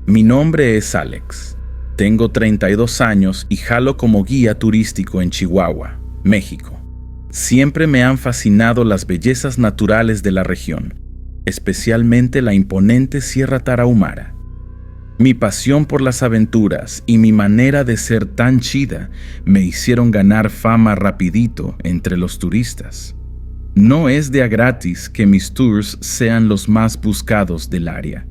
Mi nombre es Alex. Tengo 32 años y jalo como guía turístico en Chihuahua, México. Siempre me han fascinado las bellezas naturales de la región, especialmente la imponente Sierra Tarahumara. Mi pasión por las aventuras y mi manera de ser tan chida me hicieron ganar fama rapidito entre los turistas. No es de a gratis que mis tours sean los más buscados del área.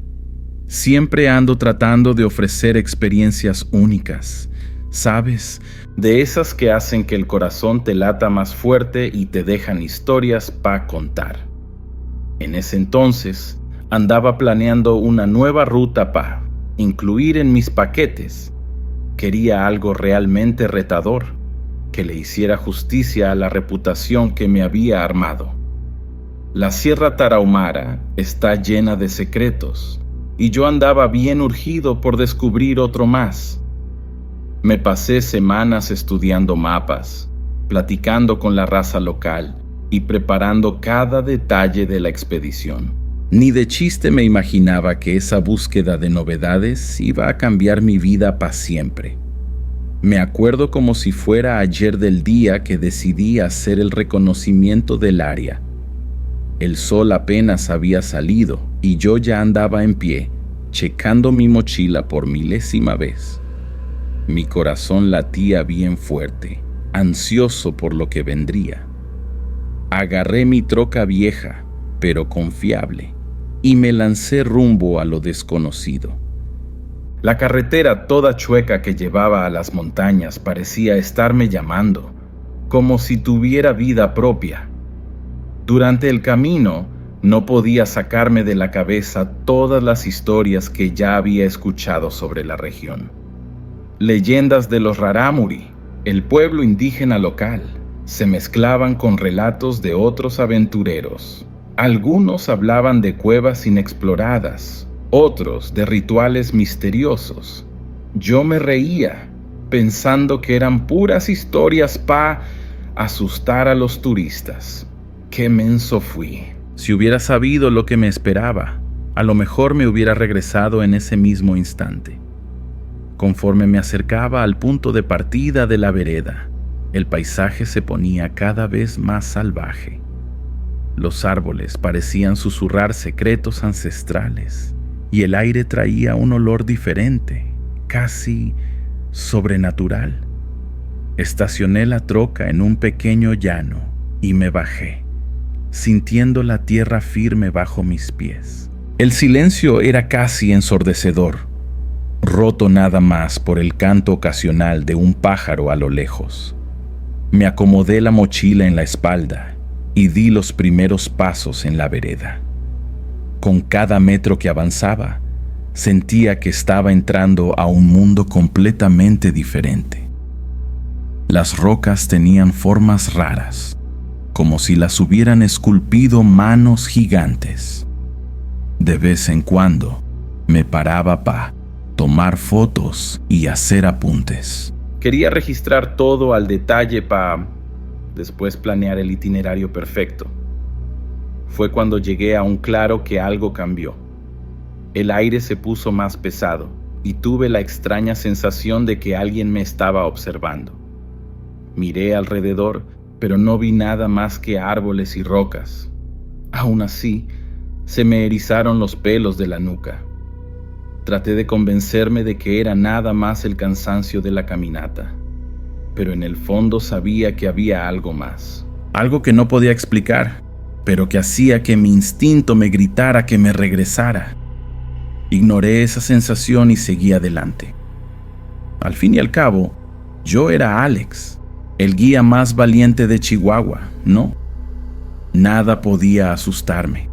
Siempre ando tratando de ofrecer experiencias únicas, ¿sabes? De esas que hacen que el corazón te lata más fuerte y te dejan historias para contar. En ese entonces, andaba planeando una nueva ruta para incluir en mis paquetes. Quería algo realmente retador, que le hiciera justicia a la reputación que me había armado. La Sierra Tarahumara está llena de secretos, y yo andaba bien urgido por descubrir otro más. Me pasé semanas estudiando mapas, platicando con la raza local y preparando cada detalle de la expedición. Ni de chiste me imaginaba que esa búsqueda de novedades iba a cambiar mi vida para siempre. Me acuerdo como si fuera ayer del día que decidí hacer el reconocimiento del área. El sol apenas había salido y yo ya andaba en pie, checando mi mochila por milésima vez. Mi corazón latía bien fuerte, ansioso por lo que vendría. Agarré mi troca vieja, pero confiable, y me lancé rumbo a lo desconocido. La carretera toda chueca que llevaba a las montañas parecía estarme llamando, como si tuviera vida propia. Durante el camino, no podía sacarme de la cabeza todas las historias que ya había escuchado sobre la región. Leyendas de los Rarámuri, el pueblo indígena local, se mezclaban con relatos de otros aventureros. Algunos hablaban de cuevas inexploradas, otros de rituales misteriosos. Yo me reía, pensando que eran puras historias para asustar a los turistas. ¡Qué menso fui! Si hubiera sabido lo que me esperaba, a lo mejor me hubiera regresado en ese mismo instante. Conforme me acercaba al punto de partida de la vereda, el paisaje se ponía cada vez más salvaje. Los árboles parecían susurrar secretos ancestrales y el aire traía un olor diferente, casi sobrenatural. Estacioné la troca en un pequeño llano y me bajé, sintiendo la tierra firme bajo mis pies. El silencio era casi ensordecedor, roto nada más por el canto ocasional de un pájaro a lo lejos. Me acomodé la mochila en la espalda y di los primeros pasos en la vereda. Con cada metro que avanzaba, sentía que estaba entrando a un mundo completamente diferente. Las rocas tenían formas raras, como si las hubieran esculpido manos gigantes. De vez en cuando, me paraba para tomar fotos y hacer apuntes. Quería registrar todo al detalle para después planear el itinerario perfecto. Fue cuando llegué a un claro que algo cambió. El aire se puso más pesado y tuve la extraña sensación de que alguien me estaba observando. Miré alrededor, pero no vi nada más que árboles y rocas. Aún así, se me erizaron los pelos de la nuca. Traté de convencerme de que era nada más el cansancio de la caminata, pero en el fondo sabía que había algo más. Algo que no podía explicar, pero que hacía que mi instinto me gritara que me regresara. Ignoré esa sensación y seguí adelante. Al fin y al cabo, yo era Alex, el guía más valiente de Chihuahua, ¿no? Nada podía asustarme.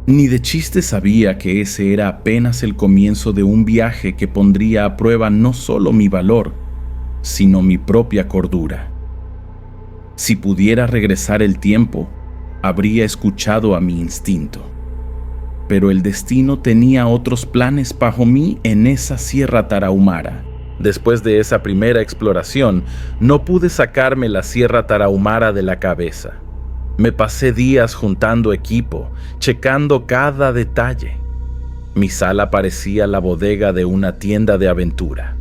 Ni de chiste sabía que ese era apenas el comienzo de un viaje que pondría a prueba no solo mi valor, sino mi propia cordura. Si pudiera regresar el tiempo, habría escuchado a mi instinto. Pero el destino tenía otros planes bajo mí en esa Sierra Tarahumara. Después de esa primera exploración, no pude sacarme la Sierra Tarahumara de la cabeza. Me pasé días juntando equipo, checando cada detalle. Mi sala parecía la bodega de una tienda de aventura.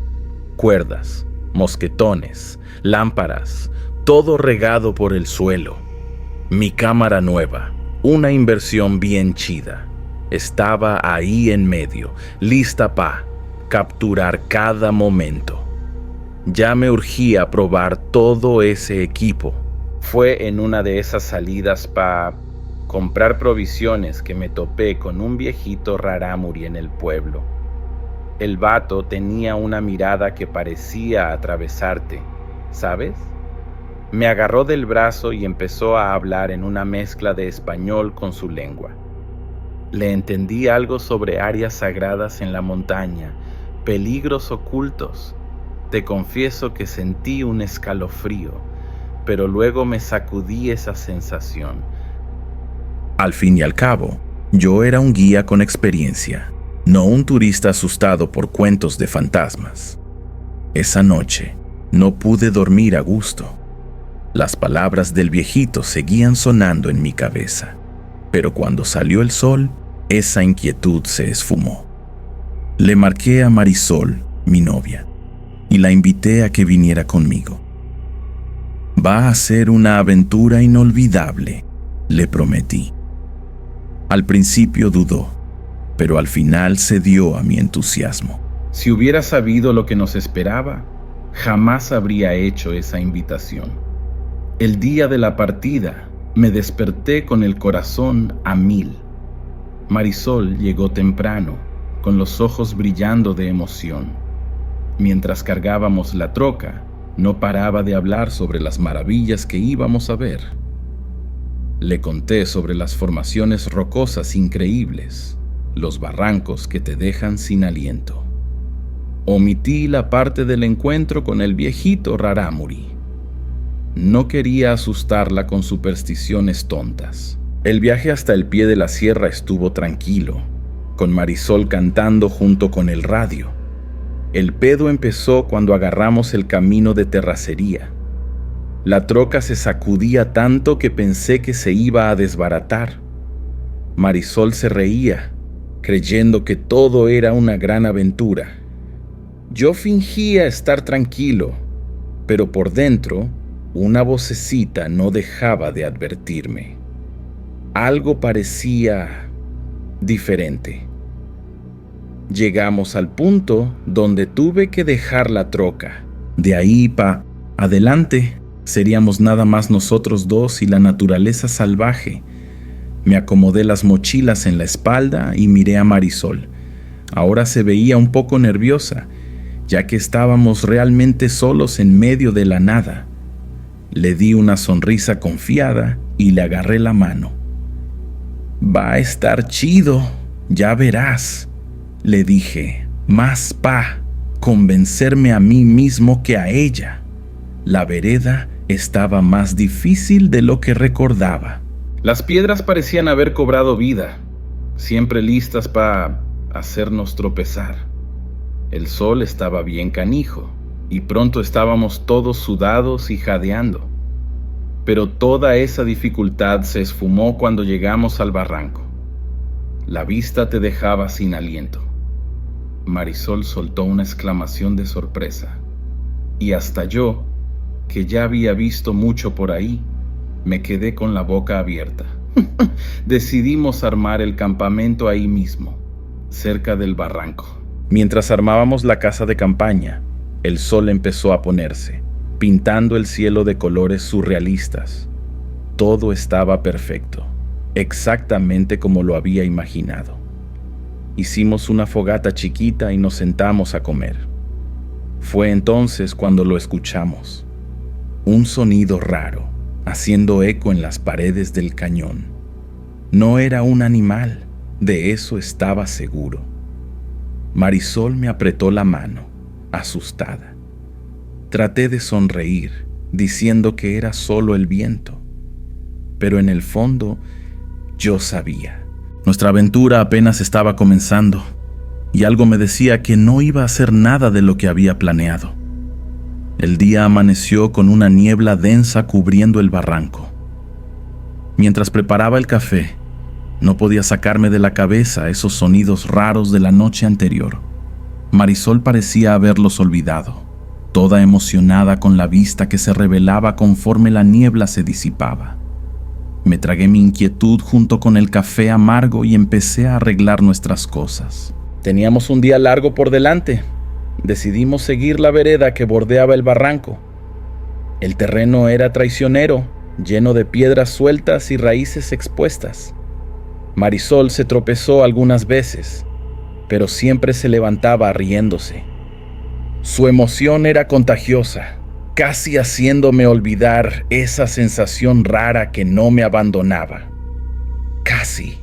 Cuerdas, mosquetones, lámparas, todo regado por el suelo. Mi cámara nueva, una inversión bien chida, estaba ahí en medio, lista para capturar cada momento. Ya me urgía probar todo ese equipo. Fue en una de esas salidas para comprar provisiones que me topé con un viejito rarámuri en el pueblo. El vato tenía una mirada que parecía atravesarte, ¿sabes? Me agarró del brazo y empezó a hablar en una mezcla de español con su lengua. Le entendí algo sobre áreas sagradas en la montaña, peligros ocultos. Te confieso que sentí un escalofrío, pero luego me sacudí esa sensación. Al fin y al cabo, yo era un guía con experiencia, no un turista asustado por cuentos de fantasmas. Esa noche no pude dormir a gusto. Las palabras del viejito seguían sonando en mi cabeza, pero cuando salió el sol, esa inquietud se esfumó. Le marqué a Marisol, mi novia, y la invité a que viniera conmigo. Va a ser una aventura inolvidable, le prometí. Al principio dudó, pero al final cedió a mi entusiasmo. Si hubiera sabido lo que nos esperaba, jamás habría hecho esa invitación. El día de la partida, me desperté con el corazón a 1000. Marisol llegó temprano, con los ojos brillando de emoción. Mientras cargábamos la troca, no paraba de hablar sobre las maravillas que íbamos a ver. Le conté sobre las formaciones rocosas increíbles, los barrancos que te dejan sin aliento. Omití la parte del encuentro con el viejito rarámuri. No quería asustarla con supersticiones tontas. El viaje hasta el pie de la sierra estuvo tranquilo, con Marisol cantando junto con el radio. El pedo empezó cuando agarramos el camino de terracería. La troca se sacudía tanto que pensé que se iba a desbaratar. Marisol se reía, creyendo que todo era una gran aventura. Yo fingía estar tranquilo, pero por dentro, una vocecita no dejaba de advertirme. Algo parecía diferente. Llegamos al punto donde tuve que dejar la troca. De ahí para adelante, seríamos nada más nosotros dos y la naturaleza salvaje. Me acomodé las mochilas en la espalda y miré a Marisol. Ahora se veía un poco nerviosa, ya que estábamos realmente solos en medio de la nada. Le di una sonrisa confiada y le agarré la mano. Va a estar chido, ya verás, le dije, más convencerme a mí mismo que a ella. La vereda estaba más difícil de lo que recordaba. Las piedras parecían haber cobrado vida, siempre listas para hacernos tropezar. El sol estaba bien canijo, y pronto estábamos todos sudados y jadeando. Pero toda esa dificultad se esfumó cuando llegamos al barranco. La vista te dejaba sin aliento. Marisol soltó una exclamación de sorpresa, y hasta yo, que ya había visto mucho por ahí, me quedé con la boca abierta. Decidimos armar el campamento ahí mismo, cerca del barranco. Mientras armábamos la casa de campaña, el sol empezó a ponerse, pintando el cielo de colores surrealistas. Todo estaba perfecto, exactamente como lo había imaginado. Hicimos una fogata chiquita y nos sentamos a comer. Fue entonces cuando lo escuchamos. Un sonido raro, haciendo eco en las paredes del cañón. No era un animal, de eso estaba seguro. Marisol me apretó la mano, asustada. Traté de sonreír, diciendo que era solo el viento. Pero en el fondo, yo sabía. Nuestra aventura apenas estaba comenzando, y algo me decía que no iba a hacer nada de lo que había planeado. El día amaneció con una niebla densa cubriendo el barranco. Mientras preparaba el café, No podía sacarme de la cabeza esos sonidos raros de la noche anterior. Marisol parecía haberlos olvidado, toda emocionada con la vista que se revelaba conforme la niebla se disipaba. Me tragué mi inquietud junto con el café amargo y empecé a arreglar nuestras cosas. Teníamos un día largo por delante. Decidimos seguir la vereda que bordeaba el barranco. El terreno era traicionero, lleno de piedras sueltas y raíces expuestas. Marisol se tropezó algunas veces, pero siempre se levantaba riéndose. Su emoción era contagiosa, casi haciéndome olvidar esa sensación rara que no me abandonaba. Casi.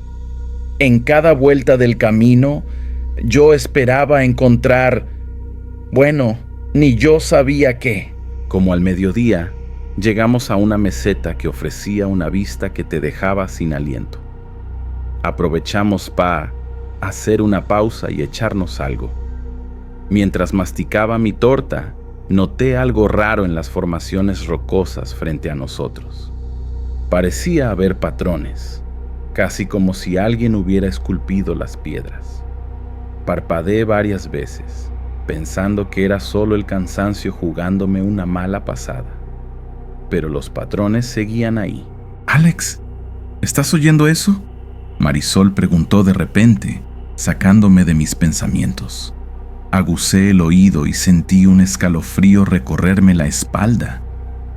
En cada vuelta del camino, yo esperaba encontrar, bueno, ni yo sabía qué. Como al mediodía, llegamos a una meseta que ofrecía una vista que te dejaba sin aliento. Aprovechamos para hacer una pausa y echarnos algo. Mientras masticaba mi torta, noté algo raro en las formaciones rocosas frente a nosotros. Parecía haber patrones, casi como si alguien hubiera esculpido las piedras. Parpadeé varias veces, pensando que era solo el cansancio jugándome una mala pasada. Pero los patrones seguían ahí. «Alex, ¿estás oyendo eso?», Marisol preguntó de repente, sacándome de mis pensamientos. Agucé el oído y sentí un escalofrío recorrerme la espalda.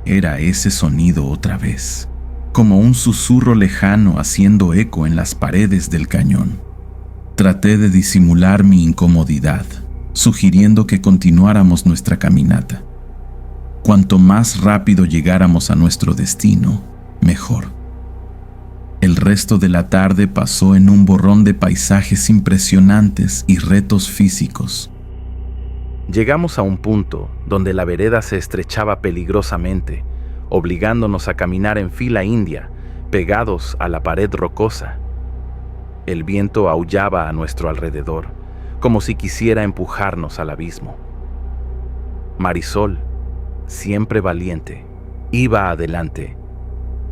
Era ese sonido otra vez, como un susurro lejano haciendo eco en las paredes del cañón. Traté de disimular mi incomodidad, sugiriendo que continuáramos nuestra caminata. Cuanto más rápido llegáramos a nuestro destino, mejor. El resto de la tarde pasó en un borrón de paisajes impresionantes y retos físicos. Llegamos a un punto donde la vereda se estrechaba peligrosamente, obligándonos a caminar en fila india, pegados a la pared rocosa. El viento aullaba a nuestro alrededor, como si quisiera empujarnos al abismo. Marisol, siempre valiente, iba adelante,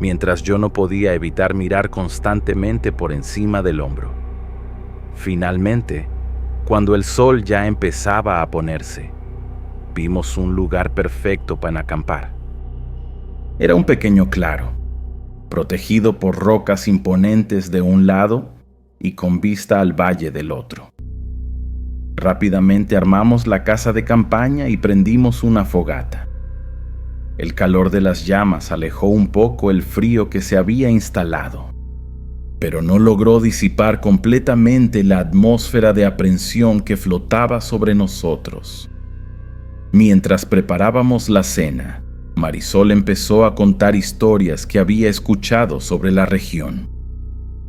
mientras yo no podía evitar mirar constantemente por encima del hombro. Finalmente, cuando el sol ya empezaba a ponerse, vimos un lugar perfecto para acampar. Era un pequeño claro, protegido por rocas imponentes de un lado y con vista al valle del otro. Rápidamente armamos la casa de campaña y prendimos una fogata. El calor de las llamas alejó un poco el frío que se había instalado, pero no logró disipar completamente la atmósfera de aprensión que flotaba sobre nosotros. Mientras preparábamos la cena, Marisol empezó a contar historias que había escuchado sobre la región.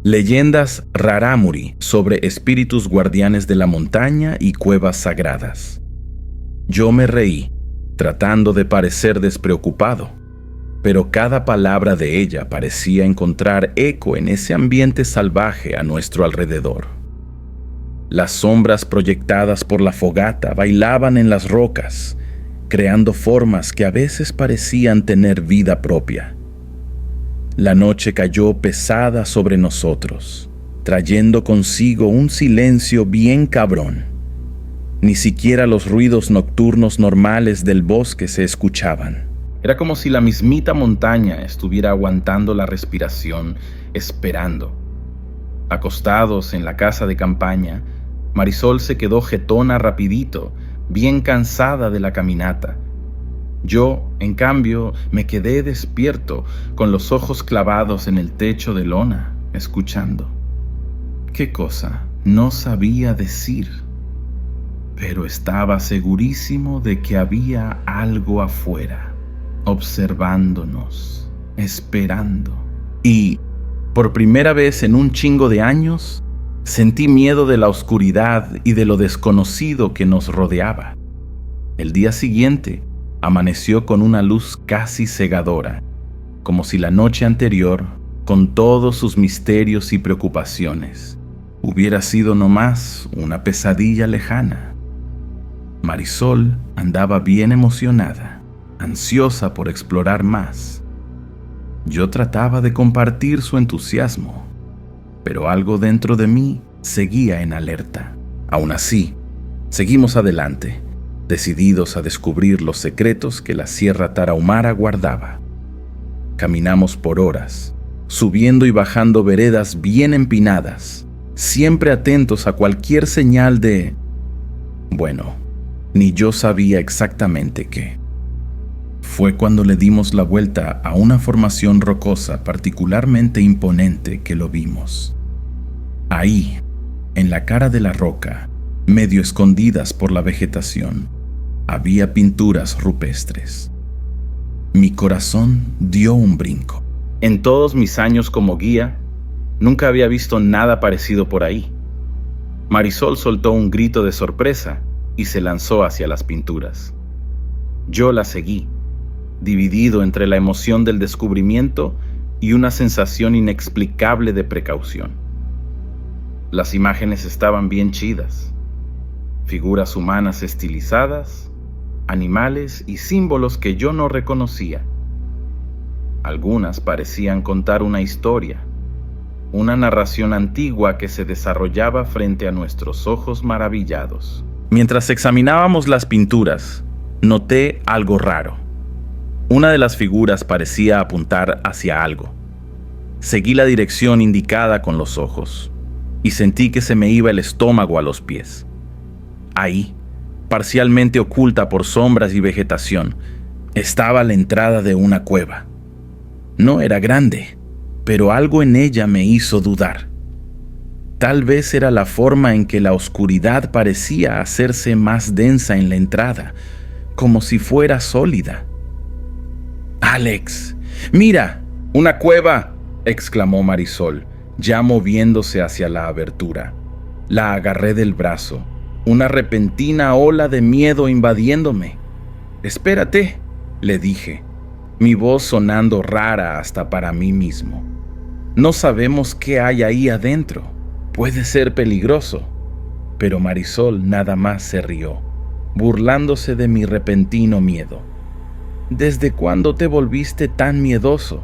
Leyendas rarámuri sobre espíritus guardianes de la montaña y cuevas sagradas. Yo me reí, tratando de parecer despreocupado, pero cada palabra de ella parecía encontrar eco en ese ambiente salvaje a nuestro alrededor. Las sombras proyectadas por la fogata bailaban en las rocas, creando formas que a veces parecían tener vida propia. La noche cayó pesada sobre nosotros, trayendo consigo un silencio bien cabrón. Ni siquiera los ruidos nocturnos normales del bosque se escuchaban. Era como si la mismita montaña estuviera aguantando la respiración, esperando. Acostados en la casa de campaña, Marisol se quedó jetona rapidito, bien cansada de la caminata. Yo, en cambio, me quedé despierto, con los ojos clavados en el techo de lona, escuchando. ¿Qué cosa? No sabía decir, pero estaba segurísimo de que había algo afuera, observándonos, esperando. Y, por primera vez en un chingo de años, sentí miedo de la oscuridad y de lo desconocido que nos rodeaba. El día siguiente, amaneció con una luz casi cegadora, como si la noche anterior, con todos sus misterios y preocupaciones, hubiera sido nomás una pesadilla lejana. Marisol andaba bien emocionada, ansiosa por explorar más. Yo trataba de compartir su entusiasmo. pero algo dentro de mí seguía en alerta. Aún así, seguimos adelante, decididos a descubrir los secretos que la Sierra Tarahumara guardaba. Caminamos por horas, subiendo y bajando veredas bien empinadas, siempre atentos a cualquier señal de... Bueno, ni yo sabía exactamente qué. Fue cuando le dimos la vuelta a una formación rocosa particularmente imponente que lo vimos. Ahí, en la cara de la roca, medio escondidas por la vegetación, había pinturas rupestres. Mi corazón dio un brinco. En todos mis años como guía, nunca había visto nada parecido por ahí. Marisol soltó un grito de sorpresa y se lanzó hacia las pinturas. Yo la seguí, dividido entre la emoción del descubrimiento y una sensación inexplicable de precaución. Las imágenes estaban bien chidas. Figuras humanas estilizadas, animales y símbolos que yo no reconocía. Algunas parecían contar una historia, una narración antigua que se desarrollaba frente a nuestros ojos maravillados. Mientras examinábamos las pinturas, noté algo raro. Una de las figuras parecía apuntar hacia algo. Seguí la dirección indicada con los ojos y sentí que se me iba el estómago a los pies. Ahí, parcialmente oculta por sombras y vegetación, estaba la entrada de una cueva. No era grande, pero algo en ella me hizo dudar. Tal vez era la forma en que la oscuridad parecía hacerse más densa en la entrada, como si fuera sólida. «Alex, mira, una cueva», exclamó Marisol, ya moviéndose hacia la abertura. La agarré del brazo, una repentina ola de miedo invadiéndome. «Espérate», le dije, mi voz sonando rara hasta para mí mismo. «No sabemos qué hay ahí adentro. Puede ser peligroso». Pero Marisol nada más se rió, burlándose de mi repentino miedo. «¿Desde cuándo te volviste tan miedoso?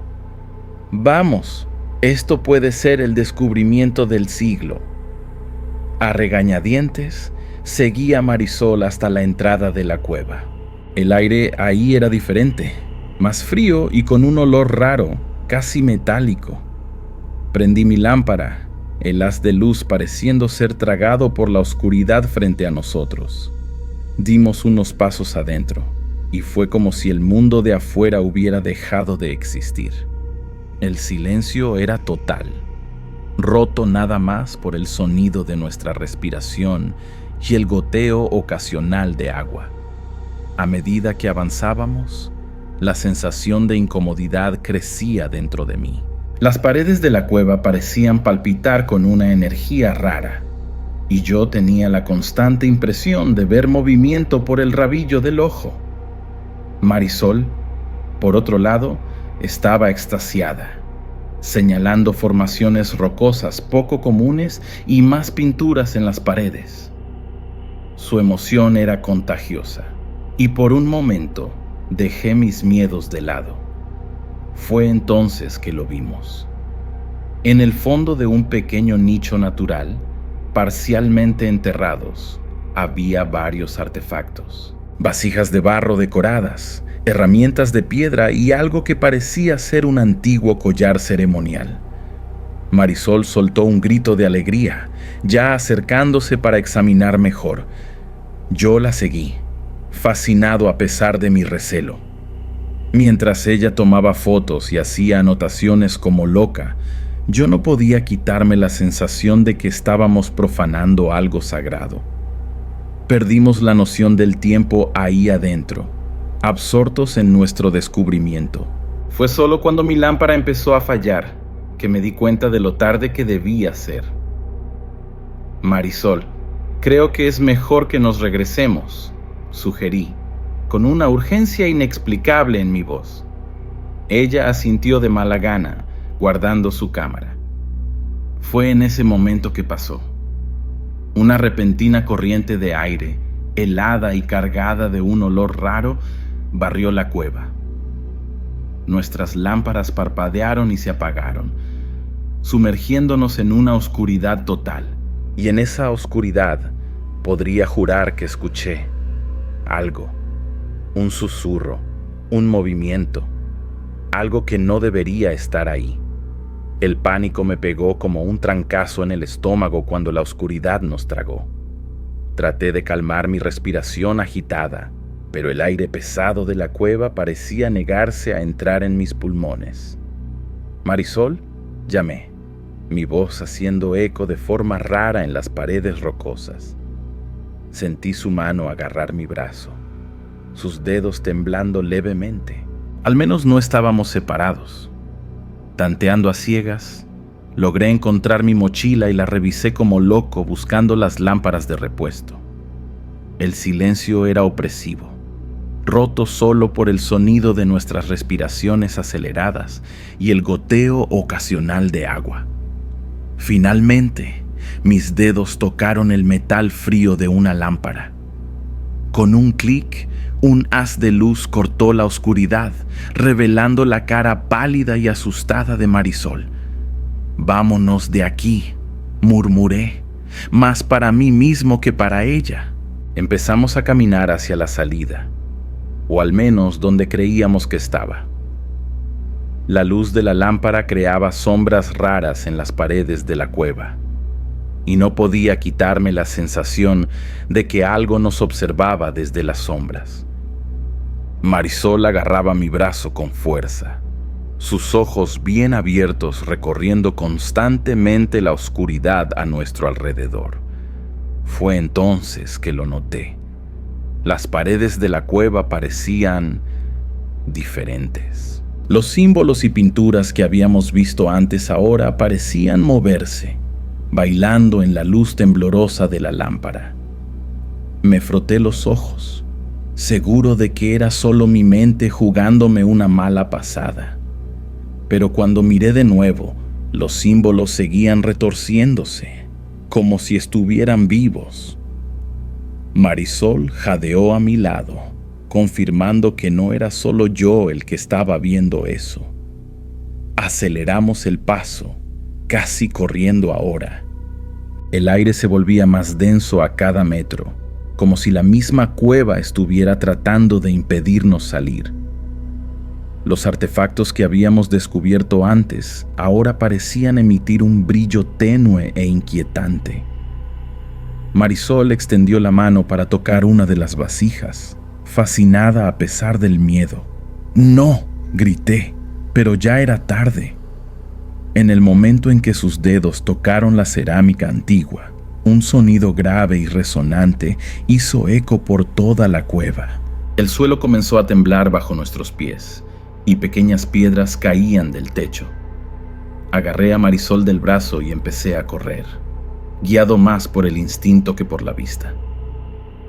Vamos, esto puede ser el descubrimiento del siglo». A regañadientes, seguí a Marisol hasta la entrada de la cueva. El aire ahí era diferente, más frío y con un olor raro, casi metálico. Prendí mi lámpara, el haz de luz pareciendo ser tragado por la oscuridad frente a nosotros. Dimos unos pasos adentro, y fue como si el mundo de afuera hubiera dejado de existir. El silencio era total, roto nada más por el sonido de nuestra respiración y el goteo ocasional de agua. A medida que avanzábamos, la sensación de incomodidad crecía dentro de mí. Las paredes de la cueva parecían palpitar con una energía rara, y yo tenía la constante impresión de ver movimiento por el rabillo del ojo. Marisol, por otro lado, estaba extasiada, señalando formaciones rocosas poco comunes y más pinturas en las paredes. Su emoción era contagiosa, y por un momento dejé mis miedos de lado. Fue entonces que lo vimos. En el fondo de un pequeño nicho natural, parcialmente enterrados, había varios artefactos. Vasijas de barro decoradas, herramientas de piedra y algo que parecía ser un antiguo collar ceremonial. Marisol soltó un grito de alegría, ya acercándose para examinar mejor. Yo la seguí, fascinado a pesar de mi recelo. Mientras ella tomaba fotos y hacía anotaciones como loca, yo no podía quitarme la sensación de que estábamos profanando algo sagrado. Perdimos la noción del tiempo ahí adentro, absortos en nuestro descubrimiento. Fue solo cuando mi lámpara empezó a fallar que me di cuenta de lo tarde que debía ser. «Marisol, creo que es mejor que nos regresemos», sugerí, con una urgencia inexplicable en mi voz. Ella asintió de mala gana, guardando su cámara. Fue en ese momento que pasó. Una repentina corriente de aire, helada y cargada de un olor raro, barrió la cueva. Nuestras lámparas parpadearon y se apagaron. sumergiéndonos en una oscuridad total. Y en esa oscuridad podría jurar que escuché algo, un susurro, un movimiento, algo que no debería estar ahí. El pánico me pegó como un trancazo en el estómago cuando la oscuridad nos tragó. Traté de calmar mi respiración agitada, pero el aire pesado de la cueva parecía negarse a entrar en mis pulmones. «Marisol», llamé, mi voz haciendo eco de forma rara en las paredes rocosas. Sentí su mano agarrar mi brazo, sus dedos temblando levemente. Al menos no estábamos separados. Tanteando a ciegas, logré encontrar mi mochila y la revisé como loco buscando las lámparas de repuesto. El silencio era opresivo, roto solo por el sonido de nuestras respiraciones aceleradas y el goteo ocasional de agua. Finalmente, mis dedos tocaron el metal frío de una lámpara. Con un clic, un haz de luz cortó la oscuridad, revelando la cara pálida y asustada de Marisol. «Vámonos de aquí», murmuré, más para mí mismo que para ella. Empezamos a caminar hacia la salida, o al menos donde creíamos que estaba. La luz de la lámpara creaba sombras raras en las paredes de la cueva, y no podía quitarme la sensación de que algo nos observaba desde las sombras. Marisol agarraba mi brazo con fuerza, sus ojos bien abiertos recorriendo constantemente la oscuridad a nuestro alrededor. Fue entonces que lo noté. Las paredes de la cueva parecían diferentes. Los símbolos y pinturas que habíamos visto antes ahora parecían moverse, bailando en la luz temblorosa de la lámpara. Me froté los ojos, seguro de que era solo mi mente jugándome una mala pasada. Pero cuando miré de nuevo, los símbolos seguían retorciéndose, como si estuvieran vivos. Marisol jadeó a mi lado, confirmando que no era solo yo el que estaba viendo eso. Aceleramos el paso, casi corriendo ahora. El aire se volvía más denso a cada metro, como si la misma cueva estuviera tratando de impedirnos salir. Los artefactos que habíamos descubierto antes ahora parecían emitir un brillo tenue e inquietante. Marisol extendió la mano para tocar una de las vasijas, fascinada a pesar del miedo. «¡No!», grité, pero ya era tarde. En el momento en que sus dedos tocaron la cerámica antigua, un sonido grave y resonante hizo eco por toda la cueva. El suelo comenzó a temblar bajo nuestros pies, y pequeñas piedras caían del techo. Agarré a Marisol del brazo y empecé a correr, guiado más por el instinto que por la vista.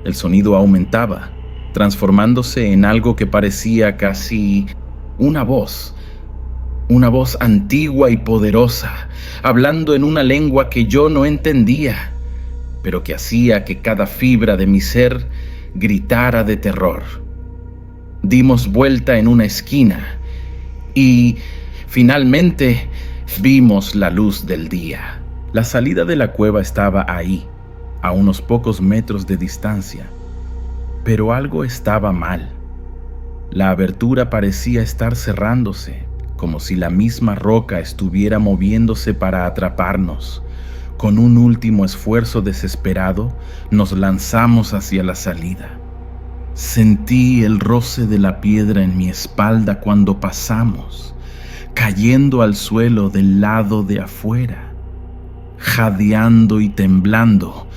El sonido aumentaba, transformándose en algo que parecía casi una voz antigua y poderosa, hablando en una lengua que yo no entendía, pero que hacía que cada fibra de mi ser gritara de terror. Dimos vuelta en una esquina y finalmente vimos la luz del día. La salida de la cueva estaba ahí, a unos pocos metros de distancia, pero algo estaba mal. La abertura parecía estar cerrándose, como si la misma roca estuviera moviéndose para atraparnos. Con un último esfuerzo desesperado, nos lanzamos hacia la salida. Sentí el roce de la piedra en mi espalda cuando pasamos, cayendo al suelo del lado de afuera. Jadeando y temblando,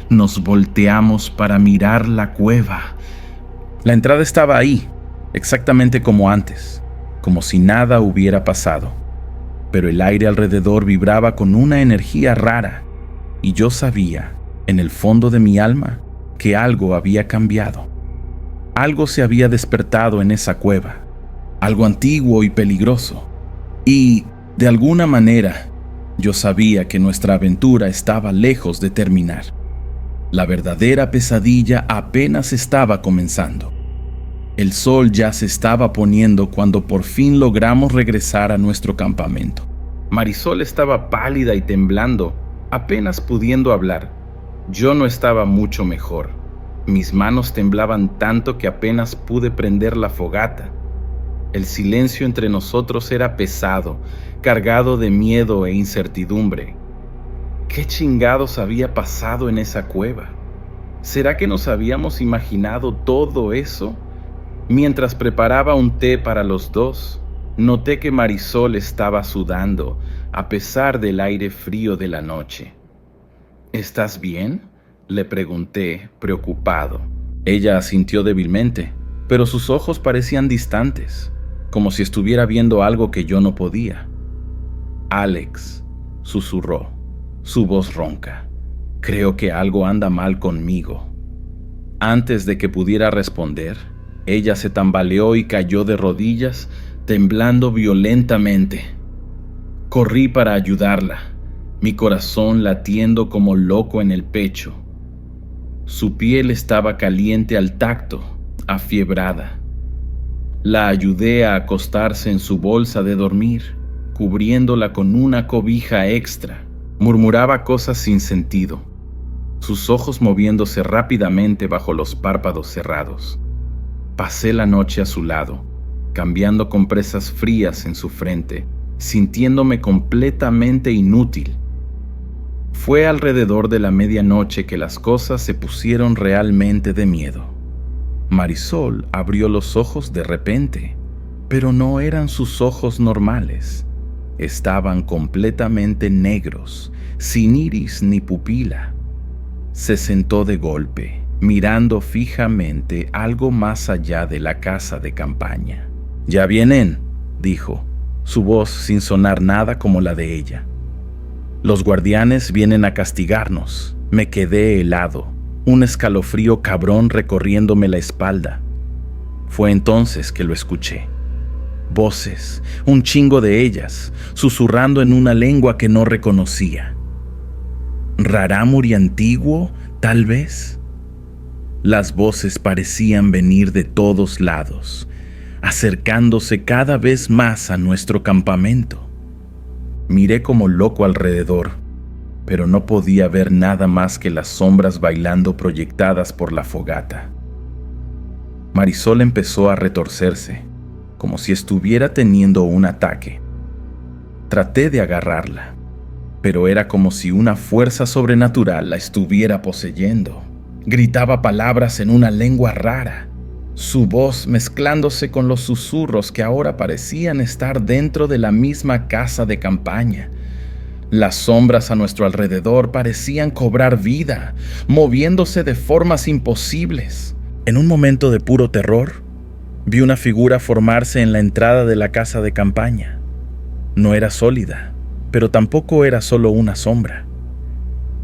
nos volteamos para mirar la cueva. La entrada estaba ahí, exactamente como antes, como si nada hubiera pasado. Pero el aire alrededor vibraba con una energía rara, y yo sabía, en el fondo de mi alma, que algo había cambiado. Algo se había despertado en esa cueva, algo antiguo y peligroso. Y, de alguna manera, yo sabía que nuestra aventura estaba lejos de terminar. La verdadera pesadilla apenas estaba comenzando. El sol ya se estaba poniendo cuando por fin logramos regresar a nuestro campamento. Marisol estaba pálida y temblando, apenas pudiendo hablar. Yo no estaba mucho mejor. Mis manos temblaban tanto que apenas pude prender la fogata. El silencio entre nosotros era pesado, cargado de miedo e incertidumbre. ¿Qué chingados había pasado en esa cueva? ¿Será que nos habíamos imaginado todo eso? Mientras preparaba un té para los dos, noté que Marisol estaba sudando, a pesar del aire frío de la noche. ¿Estás bien?, le pregunté, preocupado. Ella asintió débilmente, pero sus ojos parecían distantes, como si estuviera viendo algo que yo no podía. Alex, susurró, su voz ronca. Creo que algo anda mal conmigo. Antes de que pudiera responder, ella se tambaleó y cayó de rodillas, temblando violentamente. Corrí para ayudarla, mi corazón latiendo como loco en el pecho. Su piel estaba caliente al tacto, afiebrada. La ayudé a acostarse en su bolsa de dormir, cubriéndola con una cobija extra. Murmuraba cosas sin sentido, sus ojos moviéndose rápidamente bajo los párpados cerrados. Pasé la noche a su lado, cambiando compresas frías en su frente, sintiéndome completamente inútil. Fue alrededor de la medianoche que las cosas se pusieron realmente de miedo. Marisol abrió los ojos de repente, pero no eran sus ojos normales. Estaban completamente negros, sin iris ni pupila. Se sentó de golpe, mirando fijamente algo más allá de la casa de campaña. «¿Ya vienen?», dijo, su voz sin sonar nada como la de ella. «Los guardianes vienen a castigarnos». Me quedé helado, un escalofrío cabrón recorriéndome la espalda. Fue entonces que lo escuché. Voces, un chingo de ellas, susurrando en una lengua que no reconocía. ¿Rarámuri antiguo, tal vez? Las voces parecían venir de todos lados, acercándose cada vez más a nuestro campamento. Miré como loco alrededor, pero no podía ver nada más que las sombras bailando proyectadas por la fogata. Marisol empezó a retorcerse, como si estuviera teniendo un ataque. Traté de agarrarla, pero era como si una fuerza sobrenatural la estuviera poseyendo. Gritaba palabras en una lengua rara, su voz mezclándose con los susurros que ahora parecían estar dentro de la misma casa de campaña. Las sombras a nuestro alrededor parecían cobrar vida, moviéndose de formas imposibles. En un momento de puro terror, vi una figura formarse en la entrada de la casa de campaña. No era sólida, pero tampoco era solo una sombra.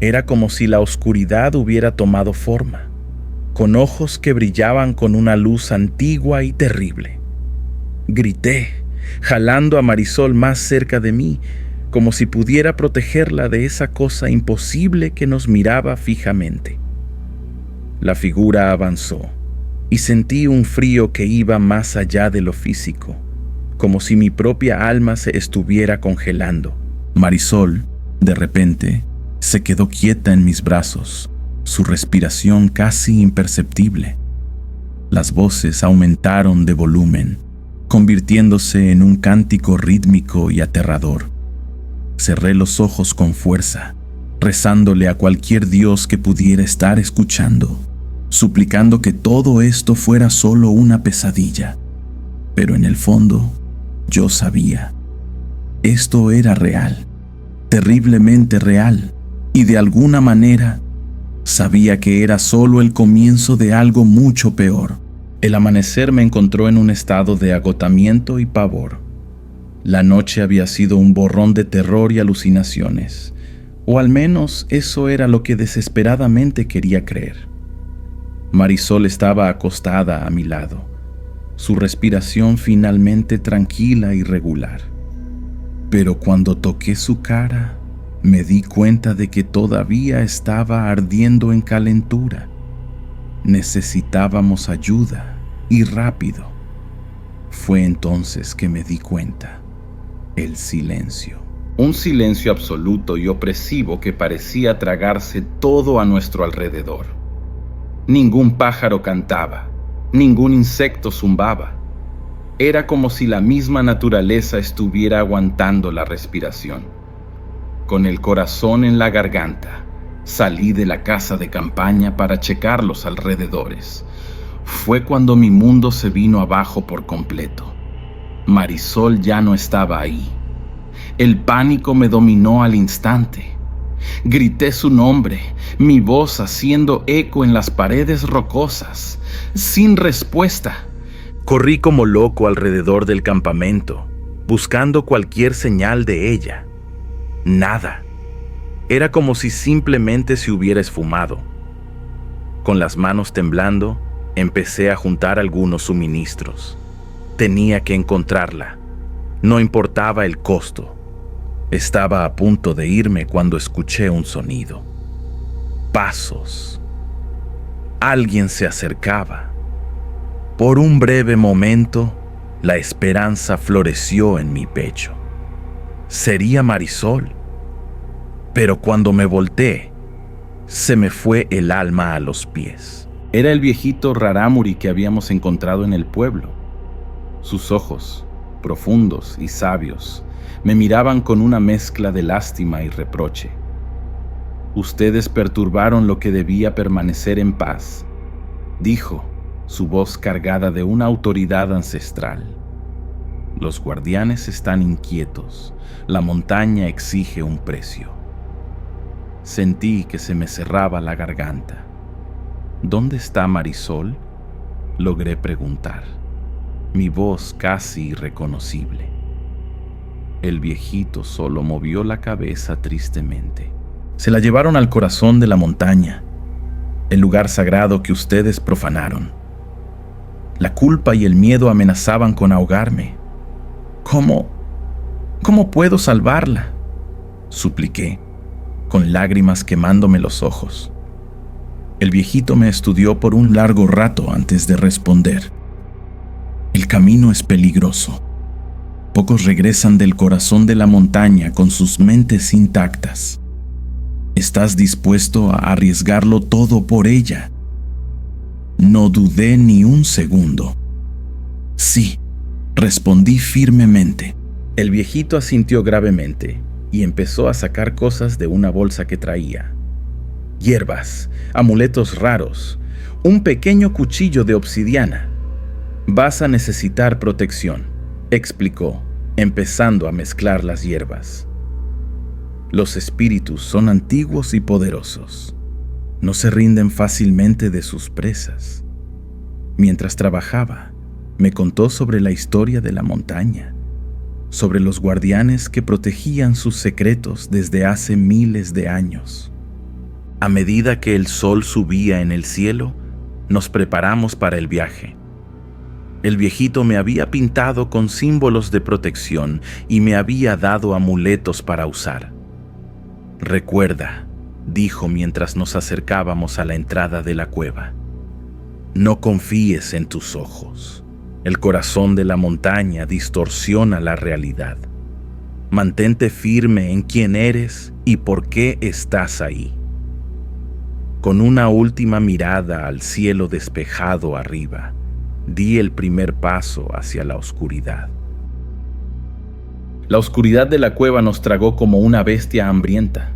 Era como si la oscuridad hubiera tomado forma, con ojos que brillaban con una luz antigua y terrible. Grité, jalando a Marisol más cerca de mí, como si pudiera protegerla de esa cosa imposible que nos miraba fijamente. La figura avanzó, y sentí un frío que iba más allá de lo físico, como si mi propia alma se estuviera congelando. Marisol, de repente, se quedó quieta en mis brazos, su respiración casi imperceptible. Las voces aumentaron de volumen, convirtiéndose en un cántico rítmico y aterrador. Cerré los ojos con fuerza, rezándole a cualquier dios que pudiera estar escuchando, suplicando que todo esto fuera solo una pesadilla. Pero en el fondo, yo sabía. Esto era real, terriblemente real, y de alguna manera sabía que era solo el comienzo de algo mucho peor. El amanecer me encontró en un estado de agotamiento y pavor. La noche había sido un borrón de terror y alucinaciones, o al menos eso era lo que desesperadamente quería creer. Marisol estaba acostada a mi lado, su respiración finalmente tranquila y regular. Pero cuando toqué su cara, me di cuenta de que todavía estaba ardiendo en calentura. Necesitábamos ayuda, y rápido. Fue entonces que me di cuenta. El silencio. Un silencio absoluto y opresivo que parecía tragarse todo a nuestro alrededor. Ningún pájaro cantaba, ningún insecto zumbaba. Era como si la misma naturaleza estuviera aguantando la respiración. Con el corazón en la garganta, salí de la casa de campaña para checar los alrededores. Fue cuando mi mundo se vino abajo por completo. Marisol ya no estaba ahí. El pánico me dominó al instante. Grité su nombre, mi voz haciendo eco en las paredes rocosas, sin respuesta. Corrí como loco alrededor del campamento, buscando cualquier señal de ella. Nada. Era como si simplemente se hubiera esfumado. Con las manos temblando, empecé a juntar algunos suministros. Tenía que encontrarla. No importaba el costo. Estaba a punto de irme cuando escuché un sonido. Pasos. Alguien se acercaba. Por un breve momento, la esperanza floreció en mi pecho. Sería Marisol. Pero cuando me volteé, se me fue el alma a los pies. Era el viejito Rarámuri que habíamos encontrado en el pueblo. Sus ojos, profundos y sabios, me miraban con una mezcla de lástima y reproche. Ustedes perturbaron lo que debía permanecer en paz, dijo, su voz cargada de una autoridad ancestral. Los guardianes están inquietos, la montaña exige un precio. Sentí que se me cerraba la garganta. ¿Dónde está Marisol?, logré preguntar, mi voz casi irreconocible. El viejito solo movió la cabeza tristemente. Se la llevaron al corazón de la montaña, el lugar sagrado que ustedes profanaron. La culpa y el miedo amenazaban con ahogarme. ¿Cómo puedo salvarla?, supliqué, con lágrimas quemándome los ojos. El viejito me estudió por un largo rato antes de responder. El camino es peligroso. Pocos regresan del corazón de la montaña con sus mentes intactas. ¿Estás dispuesto a arriesgarlo todo por ella? No dudé ni un segundo. Sí, respondí firmemente. El viejito asintió gravemente y empezó a sacar cosas de una bolsa que traía. Hierbas, amuletos raros, un pequeño cuchillo de obsidiana. Vas a necesitar protección, explicó, empezando a mezclar las hierbas. Los espíritus son antiguos y poderosos. No se rinden fácilmente de sus presas. Mientras trabajaba, me contó sobre la historia de la montaña, sobre los guardianes que protegían sus secretos desde hace miles de años. A medida que el sol subía en el cielo, nos preparamos para el viaje. El viejito me había pintado con símbolos de protección y me había dado amuletos para usar. Recuerda, dijo mientras nos acercábamos a la entrada de la cueva, no confíes en tus ojos. El corazón de la montaña distorsiona la realidad. Mantente firme en quién eres y por qué estás ahí. Con una última mirada al cielo despejado arriba, di el primer paso hacia la oscuridad. La oscuridad de la cueva nos tragó como una bestia hambrienta.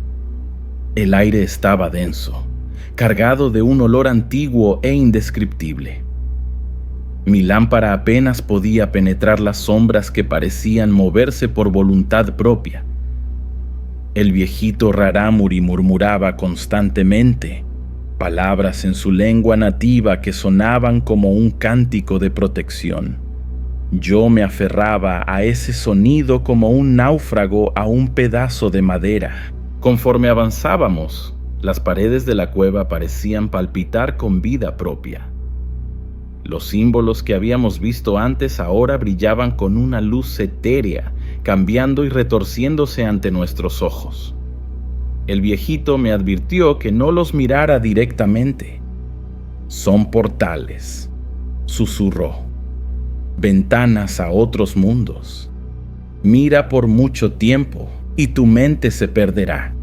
El aire estaba denso, cargado de un olor antiguo e indescriptible. Mi lámpara apenas podía penetrar las sombras que parecían moverse por voluntad propia. El viejito Rarámuri murmuraba constantemente, palabras en su lengua nativa que sonaban como un cántico de protección. Yo me aferraba a ese sonido como un náufrago a un pedazo de madera. Conforme avanzábamos, las paredes de la cueva parecían palpitar con vida propia. Los símbolos que habíamos visto antes ahora brillaban con una luz etérea, cambiando y retorciéndose ante nuestros ojos. El viejito me advirtió que no los mirara directamente. Son portales, susurró. Ventanas a otros mundos. Mira por mucho tiempo, y tu mente se perderá.